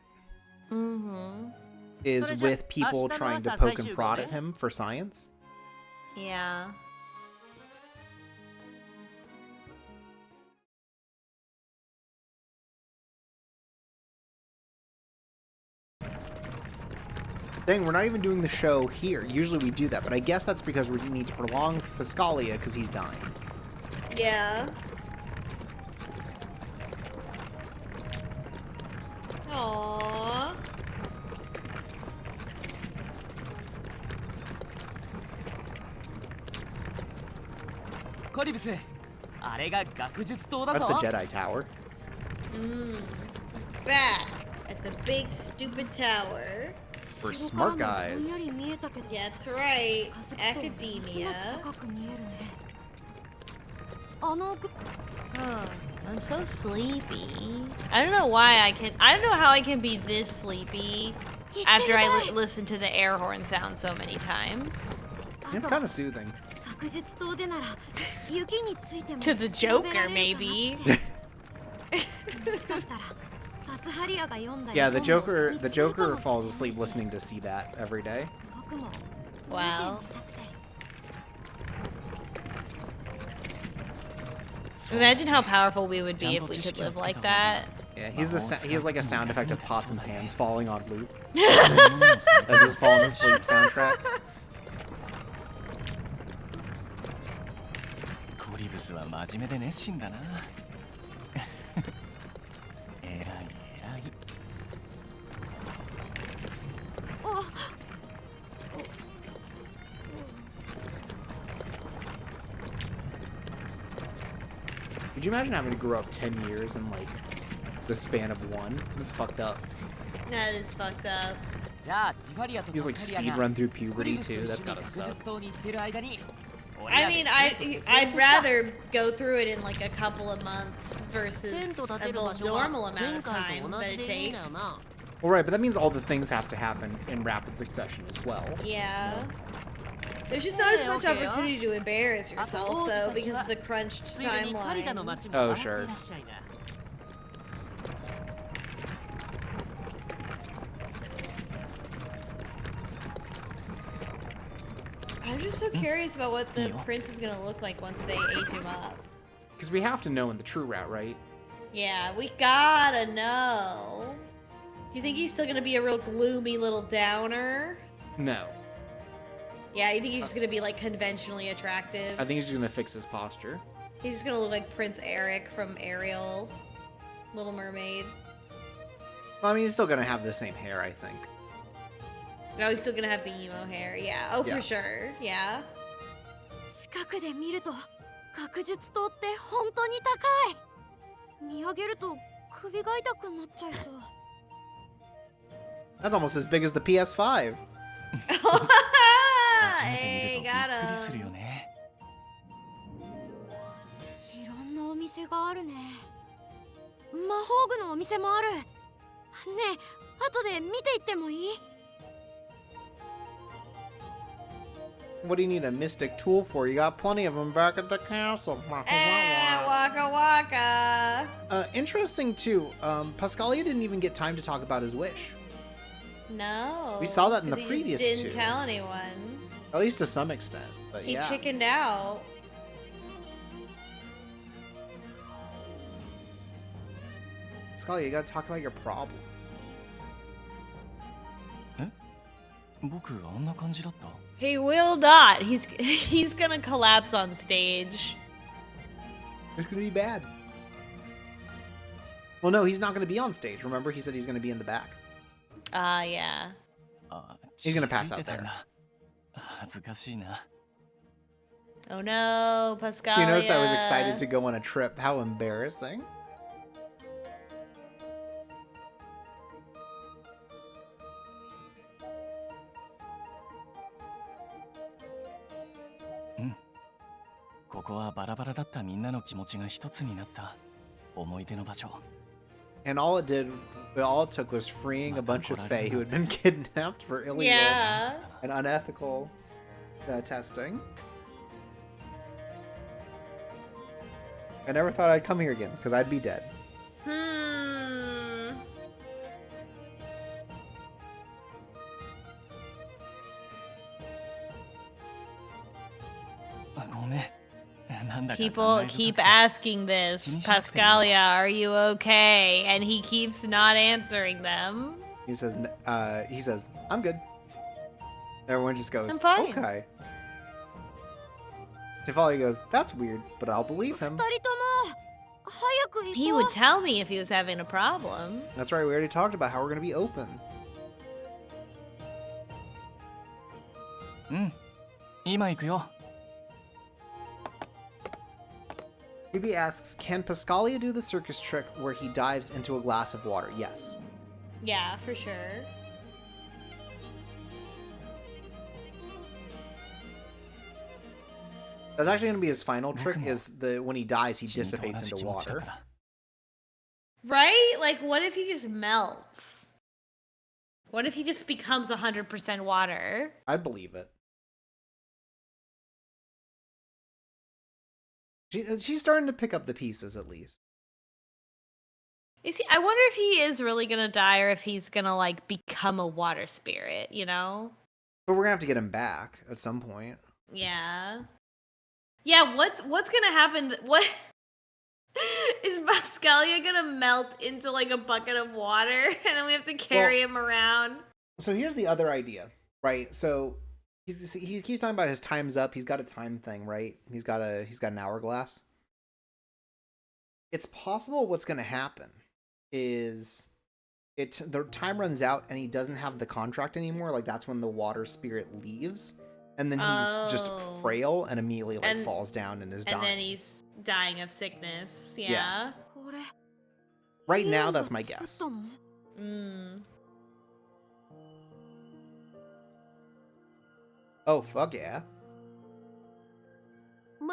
Mm-hmm. Is with people trying to poke and prod at him for science. Yeah. Dang, we're not even doing the show here. Usually we do that, but I guess that's because we need to prolong Pascalia because he's dying. Yeah. Aww. Corvus, あれが学術棟だ That's ぞ。 the Jedi Tower. Back at the big stupid tower. We're smart guys. Yeah, that's right. Academia. Oh, I'm so sleepy. I don't know why I don't know how I can be this sleepy after I listen to the air horn sound so many times. It's kind of soothing. To the Joker, maybe. Yeah, the Joker falls asleep listening to see that every day. Wow. Imagine how powerful we would be if we could live like that. Yeah, he has like a sound effect of pots and pans falling on loop. As his falling asleep soundtrack. コリブスは真面目で熱心だな。偉い偉い。Could you imagine having to grow up 10 years in like the span of one? That's fucked up. That is fucked up. じゃあティファリアと He's パ like スカリ speed アが run through コ puberty リブスと too. 一 That's 緒に gotta 学 suck. 術棟に行ってる間に I mean, I'd rather go through it in like a couple of months versus a normal amount of time that it takes. Well, right, but that means all the things have to happen in rapid succession as well. Yeah. There's just not as much opportunity to embarrass yourself, though, because of the crunched timeline. Oh, sure. I'm just so curious about what the prince is gonna look like once they age him up. Because we have to know in the true route, right? Yeah, we gotta know. Do you think he's still gonna be a real gloomy little downer? No. Yeah, you think he's just gonna be like conventionally attractive? I think he's just gonna fix his posture. He's just gonna look like Prince Eric from Ariel, Little Mermaid. Well, I mean, he's still gonna have the same hair, I think. No, he's still gonna have the emo hair. Yeah. Oh, for sure. Yeah. 近くで見ると学術棟って本当に高い。見上げると首が痛くなっちゃいそう。 That's almost as big as the PS5. Hey, got him. いろんなお店があるね。魔法具のお店もある。ねえ、後で見ていってもいい？ What do you need a mystic tool for? You got plenty of them back at the castle. Waka waka. Interesting too. Pascalia didn't even get time to talk about his wish. No. We saw that in the 'cause he previous just didn't two. tell anyone. At least to some extent, but He yeah. chickened out. Pascalia, you gotta talk about your problem. 僕あんな感じだった？ He will not. He's gonna collapse on stage. It's gonna be bad. Well, no, he's not gonna be on stage. Remember, he said he's gonna be in the back. Yeah. He's gonna pass out there. 恥ずかしいな。 Oh no, Pascalia. So you noticed I was excited to go on a trip. How embarrassing. Mm. ここはバラバラだったみんなの気持ちが一つになった思い出の場所。 And all it took was freeing a bunch of Fae who had been kidnapped for illegal and unethical testing. I never thought I'd come here again, because I'd be dead. People keep asking this. Pascalia, are you okay? And he keeps not answering them. He says, I'm good. Everyone just goes, I'm fine. Okay. Tifalia goes, that's weird, but I'll believe him. He would tell me if he was having a problem. That's right, we already talked about how we're going to be open. Phoebe asks, can Pascalia do the circus trick where he dives into a glass of water? Yes. Yeah, for sure. That's actually going to be his final trick, is when he dies, he dissipates into water. Right? Like, what if he just melts? What if he just becomes 100% water? I'd believe it. She's starting to pick up the pieces, at least. Is he? I wonder if he is really gonna die, or if he's gonna like become a water spirit. You know. But we're gonna have to get him back at some point. Yeah. Yeah. What's gonna happen? What is Pascalia gonna melt into like a bucket of water, and then we have to carry him around? So here's the other idea, right? So he keeps talking about his time's up. He's got a time thing, right? He's got an hourglass. It's possible what's going to happen is the time runs out and he doesn't have the contract anymore. Like, that's when the water spirit leaves, and then he's just frail and immediately falls down and is dying. And then he's dying of sickness. Yeah. Right now, that's my guess. Oh, fuck yeah. I'm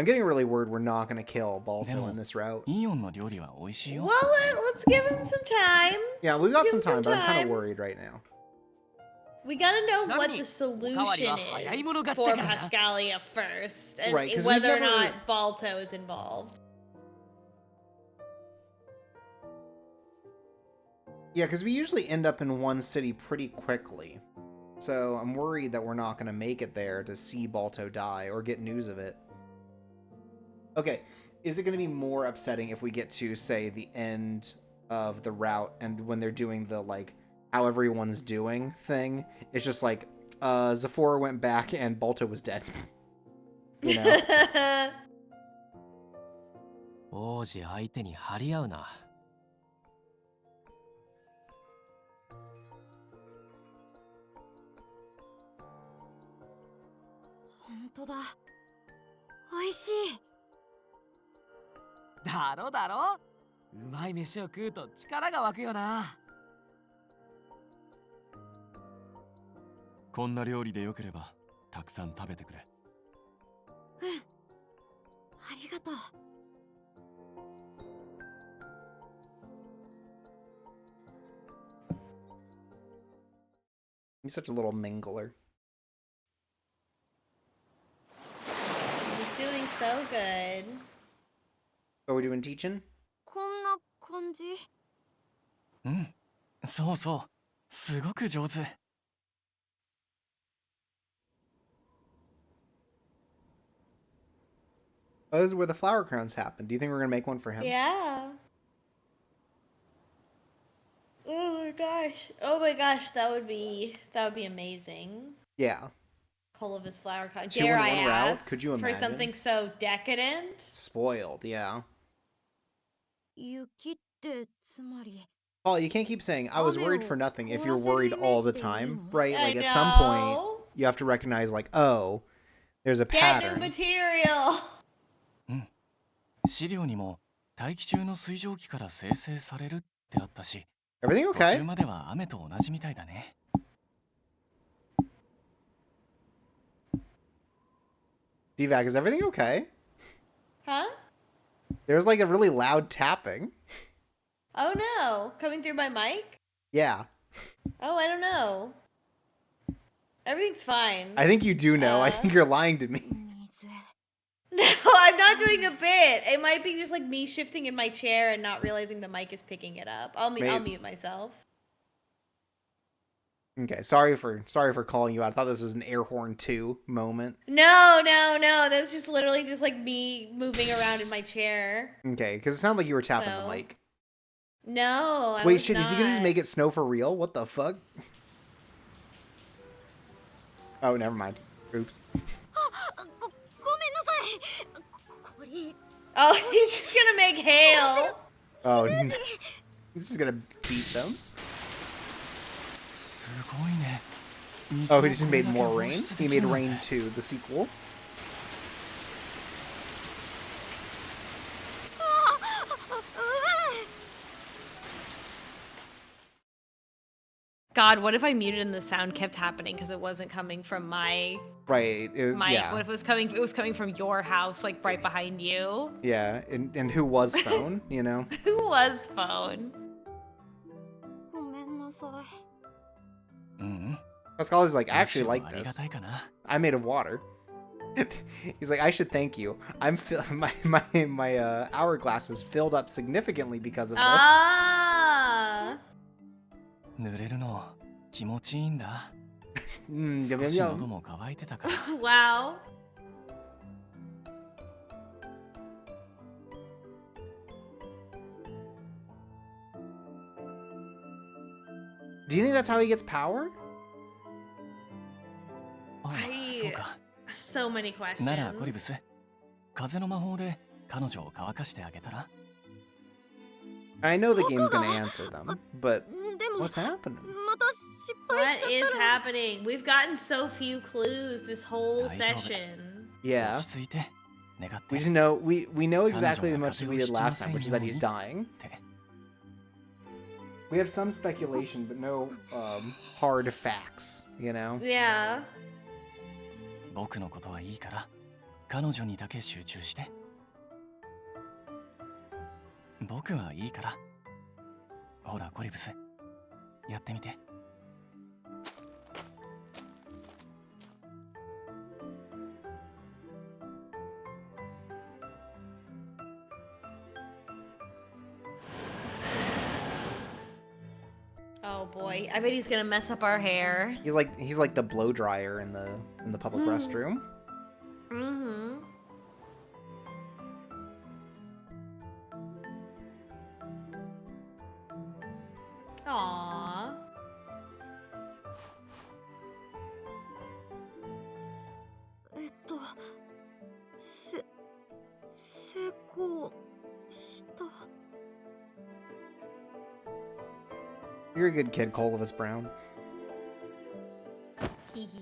getting really worried we're not going to kill Balto in this route. Well, let's give him some time. Yeah, we've got some time, but I'm kind of worried right now. We gotta know what the solution is for Pascalia first, and whether or not Balto is involved. Yeah, because we usually end up in one city pretty quickly. So I'm worried that we're not going to make it there to see Balto die or get news of it. Okay, is it going to be more upsetting if we get to, say, the end of the route and when they're doing the, like, how everyone's doing thing, it's just like, Zephora went back and Balto was dead. You know? 王子相手に張り合うな。本当だ。美味しい。だろだろ。うまい飯を食うと力が湧くよな。こんな料理でよければたくさん食べてくれ。うん。ありがとう。He's such a little mingler. He's doing so good. Are we doing teaching? こんな感じ？うん、そうそう、すごく上手。Oh, this is where the flower crowns happen. Do you think we're gonna make one for him? Yeah. Oh my gosh, that would be amazing. Yeah. Clovis flower crown. Dare I ask? Could you imagine? For something so decadent? Spoiled, yeah. 雪ってつまり Paul, you can't keep saying, I was worried for nothing if you're worried all the time, right? I Like, at some point, you have to recognize, like, oh, there's a pattern. Get new material! 資料にも大気中の水蒸気から生成されるってあったし、 Everything 途 okay? 中までは雨と同じみたいだね。D-Vac, is everything okay? Huh? There's like a really loud tapping. Oh no. Coming through my mic? Yeah. Oh, I don't know. Everything's fine. I think you do know. I think you're lying to me. No, I'm not doing a bit. It might be just like me shifting in my chair and not realizing the mic is picking it up. I'll mute myself. Okay, sorry for calling you out. I thought this was an air horn 2 moment. No. That's just literally just like me moving around in my chair. Okay, because it sounded like you were tapping the mic. No, Wait, shit, is he gonna just make it snow for real? What the fuck? Oh, never mind. Oops. Oh, he's just gonna make hail. Oh, no. He's just gonna beat them. Oh, he just made more rain? He made Rain 2, the sequel. God, what if I muted and the sound kept happening because it wasn't coming from my right? Yeah. What if it was coming? It was coming from your house, like right behind you. Yeah, and who was phone? You know. Who was phone? Pascal is like, I actually like this. I made of water. He's like, I should thank you. My hourglass is filled up significantly because of this. Ah. 濡れるの気持ちいいんだ。少し喉も渇いてたから。Wow. Do you think that's how he gets power? So many questions. ならコリブス、風の魔法で彼女を乾かしてあげたら。I know the game's gonna answer them, but what's happening? What is happening? We've gotten so few clues this whole session. Yeah. We just know we know exactly as much as we did last time, which is that he's dying. We have some speculation, but no hard facts, you know? Yeah. 僕のことはいいから、彼女にだけ集中して。僕はいいから。ほら、コリブス、やってみて。Oh boy, I bet he's gonna mess up our hair. He's like the blow dryer in the public restroom. Mm-hmm. Aww. You're a good kid, Colvis Brown. Hehe.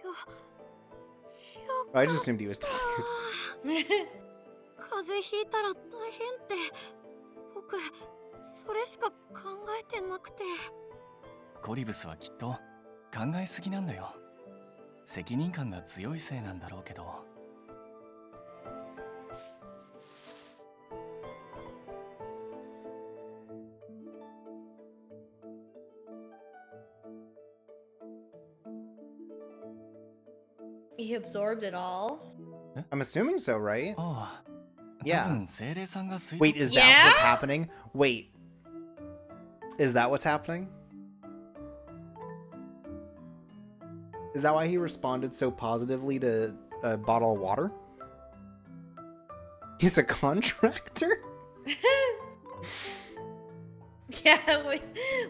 Oh, I just assumed he was tired. 風邪ひいたら大変って僕それしか考えてなくて。コリブスはきっと考えすぎなんだよ。責任感が強いせいなんだろうけど。He absorbed it all. I'm assuming so, right? Oh. Yeah. 多分精霊さんが水 Wait, is that what's happening? Wait. Is that what's happening? Is that why he responded so positively to a bottle of water? He's a contractor? Yeah,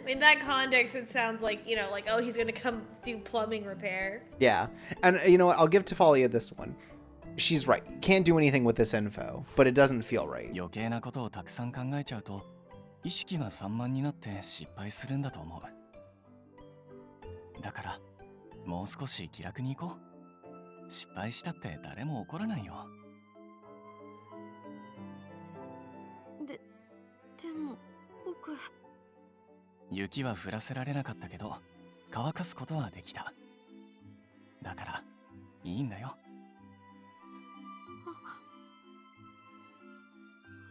in that context, it sounds like, you know, like, oh, he's gonna come do plumbing repair. Yeah. And you know what? I'll give Tifalia this one. she's right. Can't do anything with this info, but it doesn't feel right. 余計なことをたくさん考えちゃうと意識が散漫になって失敗するんだと思う。だからもう少し気楽に行こう。失敗したって誰も怒らないよ。でも僕、雪は降らせられなかったけど乾かすことはできた。だからいいんだよ。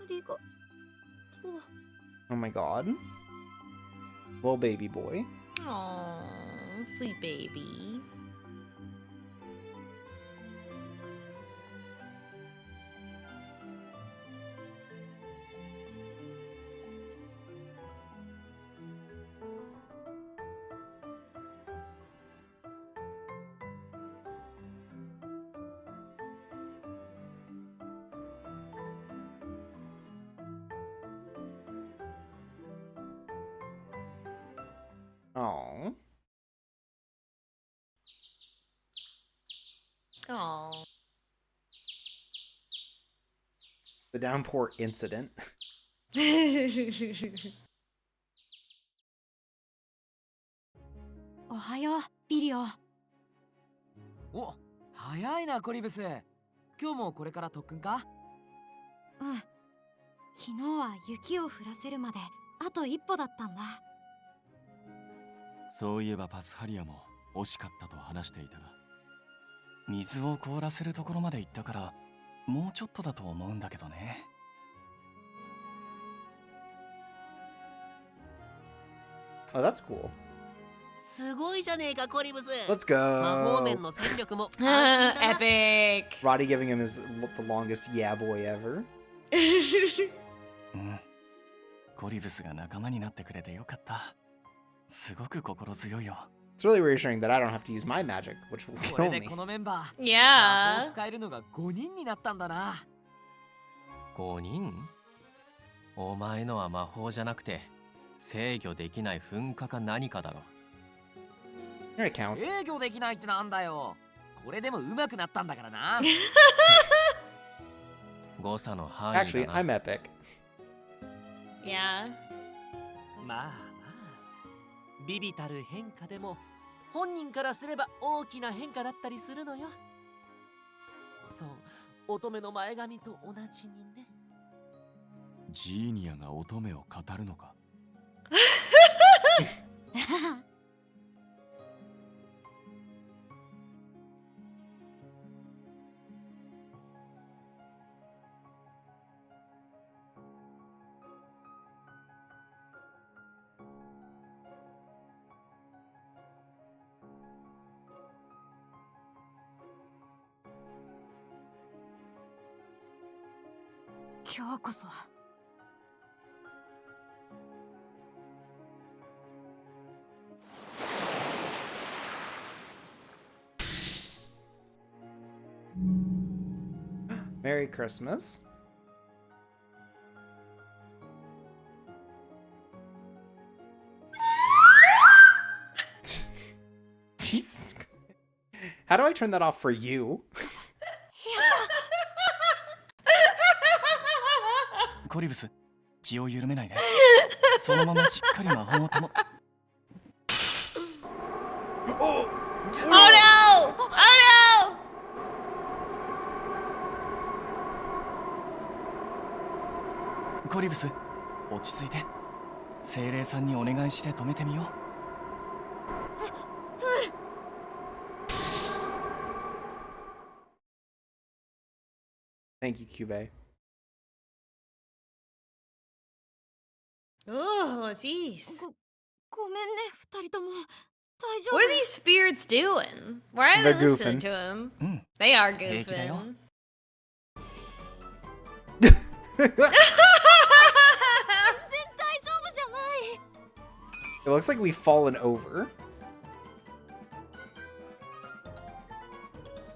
ありがとう。 Oh my god. Little baby boy. Aww, sweet baby. Oh. Aww. The downpour incident. おはよう、ビリオ。お、早いなコリブス。今日もこれから特訓か？うん。昨日は雪を降らせるまであと一歩だったんだ。そういえばパスハリアも惜しかったと話していたな。水を凍らせるところまで行ったからもうちょっとだと思うんだけどね。Oh, that's cool. すごいじゃねえかコリブス。 Let's go. 魔法面の戦力も安心だな。 Epic. Roddy giving him the longest yeah boy ever. うん。コリブスが仲間になってくれてよかった。すごく心強いよ。It's really reassuring that I don't have to use my magic, which will これ kill で me. このメンバー、魔 Yeah. 法使えるのが5人になったんだな。5人？お前のは魔法じゃなくて制御できない噴火か何かだろ。Here it counts. 制御できないってなんだよ。これでも上手くなったんだからな。誤差の範囲だ Actually, な。 I'm epic. Yeah. まあまあ、ビビたる変化でも本人からすれば大きな変化だったりするのよ。そう、乙女の前髪と同じにね。ジーニアが乙女を語るのか。今日こそ。Merry Christmas. Jesus Christ. How do I turn that off for you? コリブス、気を緩めないで。そのまましっかり魔法を保っ。Oh! Oh no! Oh no! コリブス、落ち着いて。精霊さんにお願いして止めてみよう。Thank you, Cube. Oh, jeez. ごめんね、二人とも。大丈夫？ What are these spirits doing? Why are they They're listening goofing. to him? うん。 They are 平気だよ。 goofing. It looks like we've fallen over.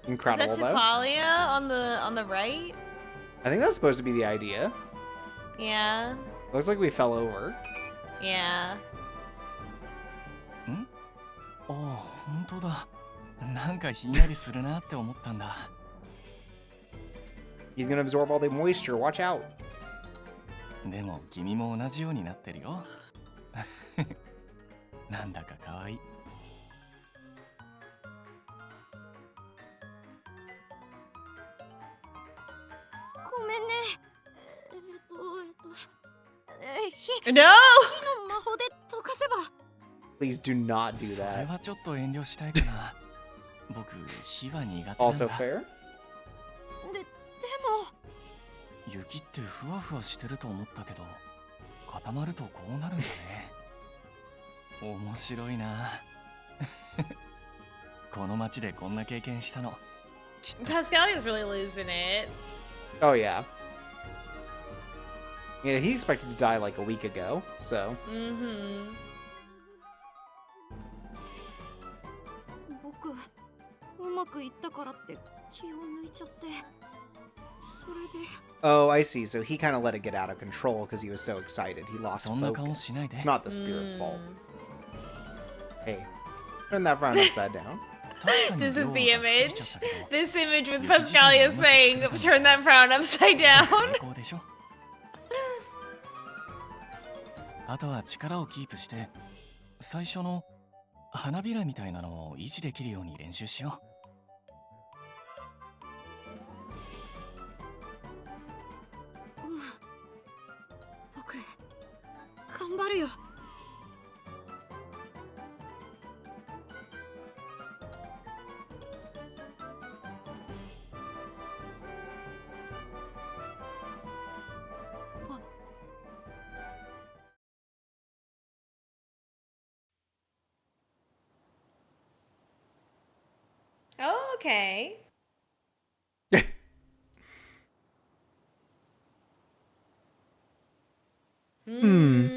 Is Incredible, that though. Tifalia on the right? I think that's supposed to be the idea. Yeah. Looks like we fell over. Yeah. ん？ああ、本当だ。なんかひんやりするなって思ったんだ。He's gonna absorb all the moisture. Watch out. でも君も同じようになってるよ。なんだかかわいい。ごめんね。No! 火の魔法で溶かせば。Please do not do それ that. はちょっと遠慮したいかな。僕、火は苦手なんだ。Also fair? でも。雪ってふわふわしてると思ったけど、固まるとこうなるんだね。面白いな。この街でこんな経験したの。Pascalia's really losing it. Oh yeah. Yeah, he expected to die like a week ago, so. 僕、うまくいったからって気を抜いちゃって。それで。Oh, I see. So he kind of let it get out of control because he was so excited. He lost そんな顔 focus. しないで。 It's not the spirit's fault. Hey, turn that frown upside down. This is the image. This image with Pascalia saying, turn that frown upside down. あとは力をキープして、最初の花びらみたいなのを維持できるように練習しよう。僕、頑張るよ。Oh, okay. Hmm.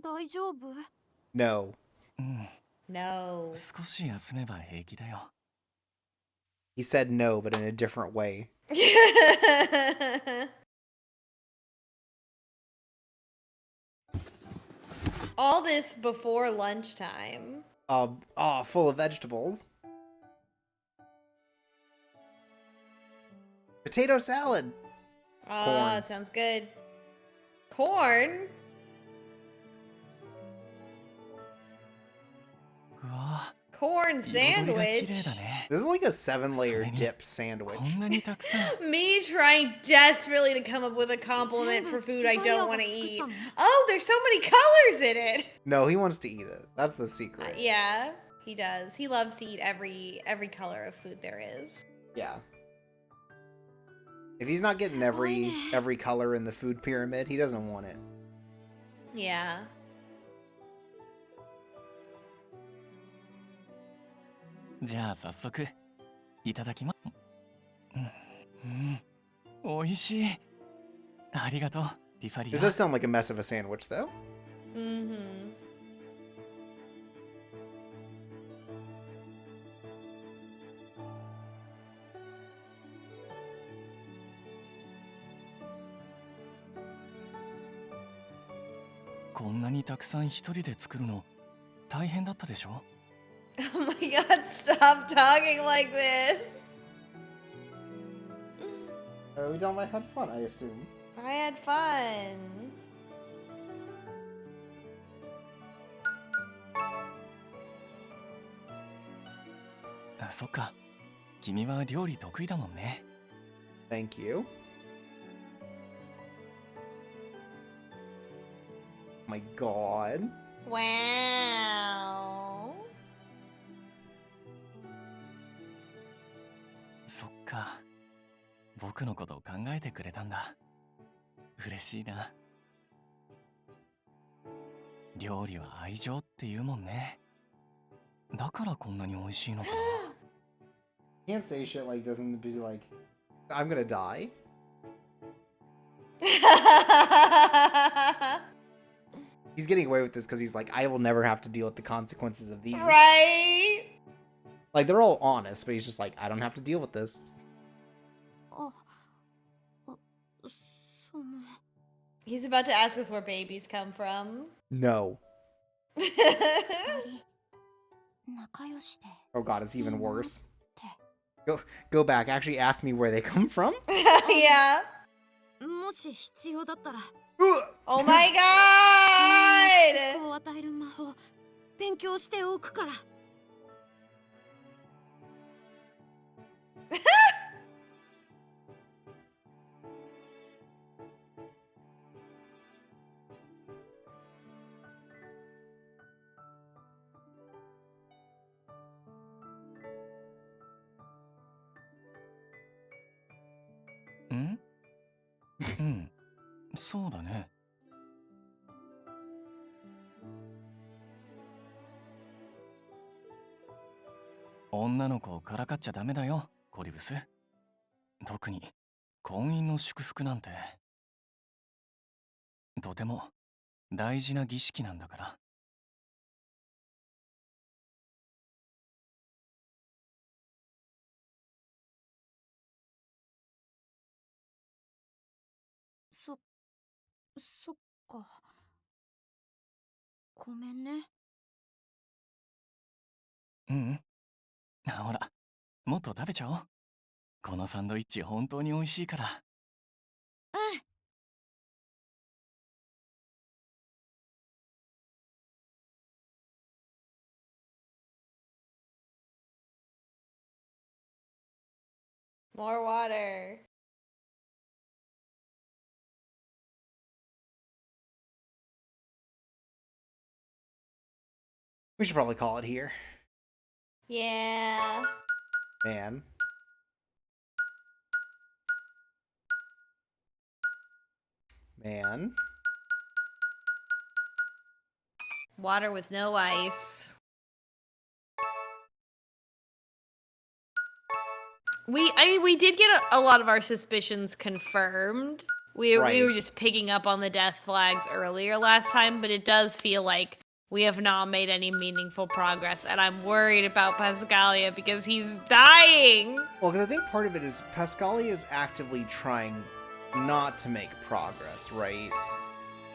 大丈夫？ No. うん。No. 少し休めば平気だよ。He said no, but in a different way. All this before lunchtime. Full of vegetables. Potato salad. Oh, Corn. that sounds good. Corn? うわ、 Corn 彩りが綺 sandwich? 麗だね。 This is like a 7-layer それに、 dip sandwich. こんなにたくさん。 Me trying desperately to come up with a compliment for food I don't want to eat. Oh, there's so many colors in it. No, he wants to eat it. That's the secret. Yeah, he does. He loves to eat every color of food there is. Yeah. If he's not getting every color in the food pyramid, he doesn't want it. Yeah. じゃあ早速いただきま。おいしい。ありがとう、ティファリ It ア。 does sound like a mess of a sandwich, though. Mm-hmm. こんなにたくさん一人で作るの大変だったでしょ？ Oh my god, stop talking like this. We don't had fun, I assume. I had fun. あ、そっか。君は料理得意だもんね。Thank you. My god. Wow. そっか。僕のことを考えてくれたんだ。嬉しいな。料理は愛情って言うもんね。だからこんなに美味しいのかな。Can't say shit like this and be like, I'm gonna die. He's getting away with this because he's like, I will never have to deal with the consequences of these. Right? Like, they're all honest, but he's just like, I don't have to deal with this. He's about to ask us where babies come from. No. Oh god, it's even worse. Go back. Actually ask me where they come from. Yeah. もし必要だったら Oh my god! を与える魔法勉強しておくから ん？うん、そうだね。女の子をからかっちゃダメだよ、コリブス。特に婚姻の祝福なんてとても大事な儀式なんだから。そっかごめんねうん、ほら、もっと食べちゃおう。このサンドイッチ本当に美味しいから。うん More water. We should probably call it here. Yeah. Man. Water with no ice. We did get a lot of our suspicions confirmed. We were just picking up on the death flags earlier last time, but it does feel like we have not made any meaningful progress, and I'm worried about Pascalia because he's dying. Well, because I think part of it is Pascalia is actively trying not to make progress, right?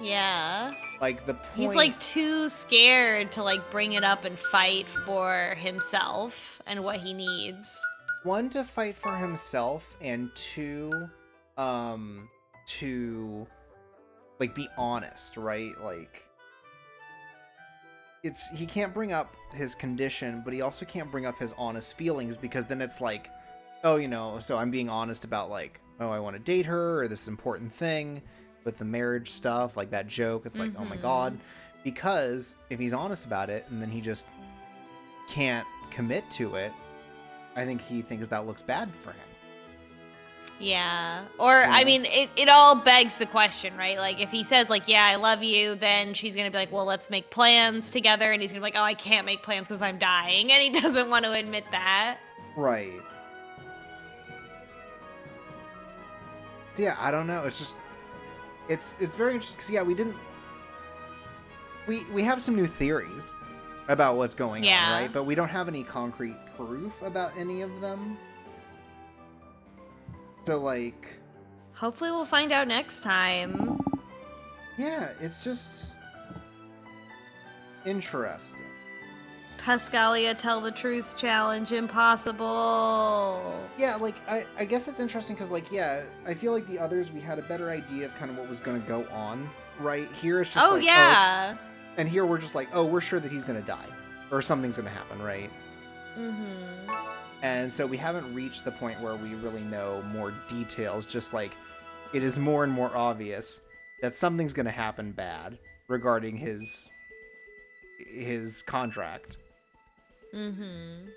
Yeah. Like the point... He's like too scared to like bring it up and fight for himself and what he needs. One, to fight for himself, and two, to like be honest, right? Like he can't bring up his condition, but he also can't bring up his honest feelings, because then it's like, oh, you know, so I'm being honest about like, oh, I want to date her, or this important thing with the marriage stuff, like that joke. It's like, oh my god. Because if he's honest about it and then he just can't commit to it, I think he thinks that looks bad for him. Yeah. Or, I mean, it all begs the question, right? Like, if he says, like, yeah, I love you, then she's going to be like, well, let's make plans together. And he's going to be like, oh, I can't make plans because I'm dying. And he doesn't want to admit that. Right. So, yeah, I don't know. It's just... It's very interesting, because, yeah, we didn't... We have some new theories about what's going on, right? But we don't have any concrete proof about any of them. So, like... Hopefully we'll find out next time. Yeah, it's just... interesting. Pascalia Tell the Truth Challenge impossible. Yeah, like, I guess it's interesting because, like, yeah, I feel like the others, we had a better idea of kind of what was going to go on, right? Here it's just like... yeah. Oh, and here we're just like, oh, we're sure that he's going to die. Or something's going to happen, right? Mm-hmm. And so we haven't reached the point where we really know more details, just like it is more and more obvious that something's going to happen bad regarding his contract. Mm-hmm.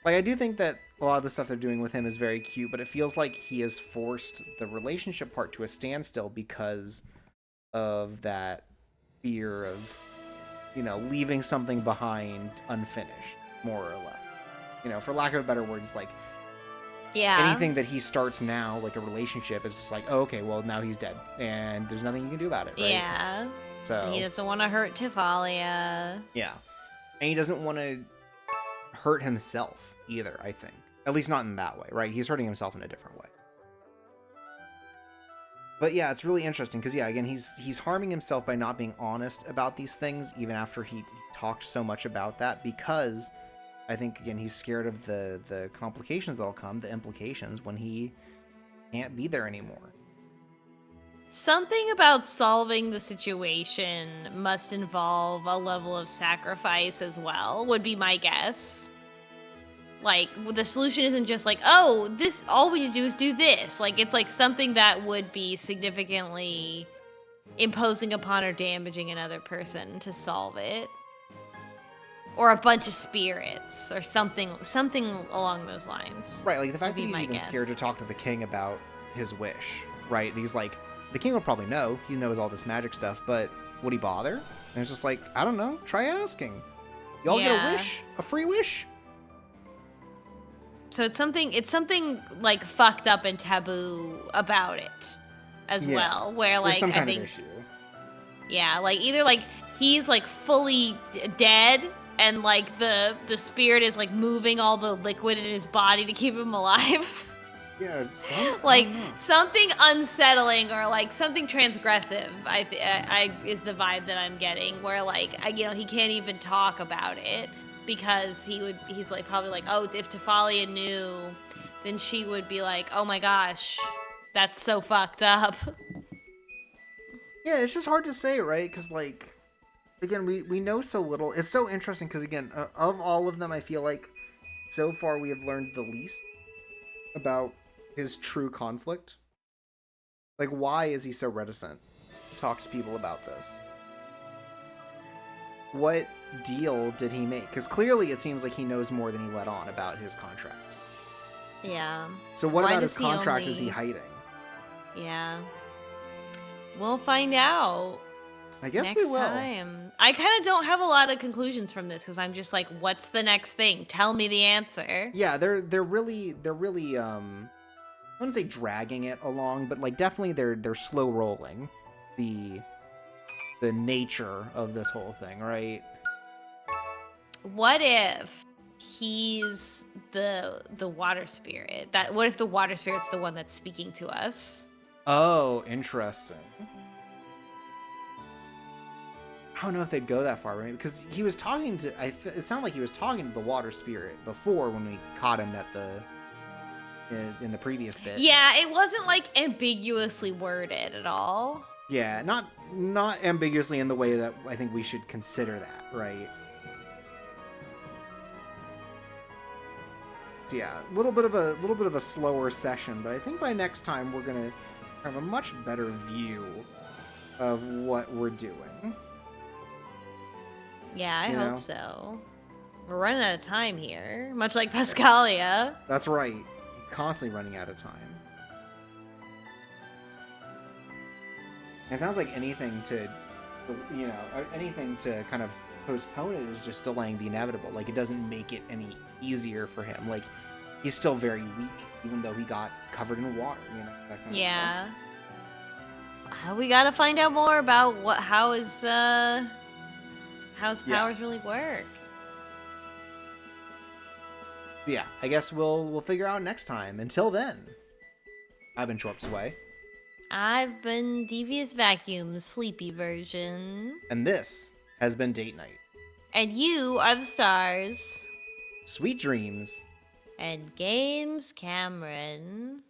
Like, I do think that a lot of the stuff they're doing with him is very cute, but it feels like he has forced the relationship part to a standstill because of that fear of, you know, leaving something behind unfinished, more or less. You know, for lack of a better word, it's like, anything that he starts now, like a relationship, is just like, oh, okay, well, now he's dead, and there's nothing you can do about it, right? Yeah. So he doesn't want to hurt Tifalia. Yeah. And he doesn't want to hurt himself either, I think. At least not in that way, right? He's hurting himself in a different way. But yeah, it's really interesting because yeah, again, he's harming himself by not being honest about these things, even after he talked so much about that, because I think again he's scared of the complications that'll come, the implications when he can't be there anymore. Something about solving the situation must involve a level of sacrifice as well, would be my guess. Like, the solution isn't just like, oh, this, all we need to do is do this. Like, it's like something that would be significantly imposing upon or damaging another person to solve it. Or a bunch of spirits, or something along those lines. Right, like the fact that he's even scared to talk to the king about his wish, right? He's like, the king will probably know, he knows all this magic stuff, but would he bother? And it's just like, I don't know, try asking. Y'all get a wish? A free wish? So it's something like fucked up and taboo about it as well, where like some kind I think of issue. Yeah, like either like he's like fully dead and like the spirit is like moving all the liquid in his body to keep him alive. Yeah, like something unsettling or like something transgressive. I is the vibe that I'm getting, where like he can't even talk about it because he's like probably like, oh, if Tifalia knew, then she would be like, oh my gosh, that's so fucked up. Yeah, it's just hard to say, right? Because like, again, we know so little. It's so interesting because again, of all of them, I feel like so far we have learned the least about his true conflict. Like, why is he so reticent to talk to people about this? What deal did he make? Because clearly it seems like he knows more than he let on about his contract. Yeah. So what about his contract is he hiding? Yeah. We'll find out. I guess next we will. Time. I kind of don't have a lot of conclusions from this because I'm just like, what's the next thing? Tell me the answer. Yeah, they're really I wouldn't say dragging it along, but like definitely they're slow rolling the nature of this whole thing, right? What if he's the water spirit? What if the water spirit's the one that's speaking to us? Oh, interesting. I don't know if they'd go that far, right? Because he was talking to it sounded like he was talking to the water spirit before when we caught him at in the previous bit. Yeah, it wasn't like ambiguously worded at all. Yeah, not ambiguously in the way that I think we should consider that, right? So yeah, a little bit of a slower session, but I think by next time we're gonna have a much better view of what we're doing. Yeah, I hope so. We're running out of time here, much like Pascalia. That's right. He's constantly running out of time. It sounds like anything to kind of postpone it is just delaying the inevitable. Like, it doesn't make it any easier for him. Like, he's still very weak, even though he got covered in water, that kind of stuff. We gotta find out more about how his powers really work. Yeah, I guess we'll figure out next time. Until then, I've been Shorp Sway. I've been Devious Vacuum's sleepy version. And this has been Date Night. And you are the stars. Sweet dreams. And games, Cameron.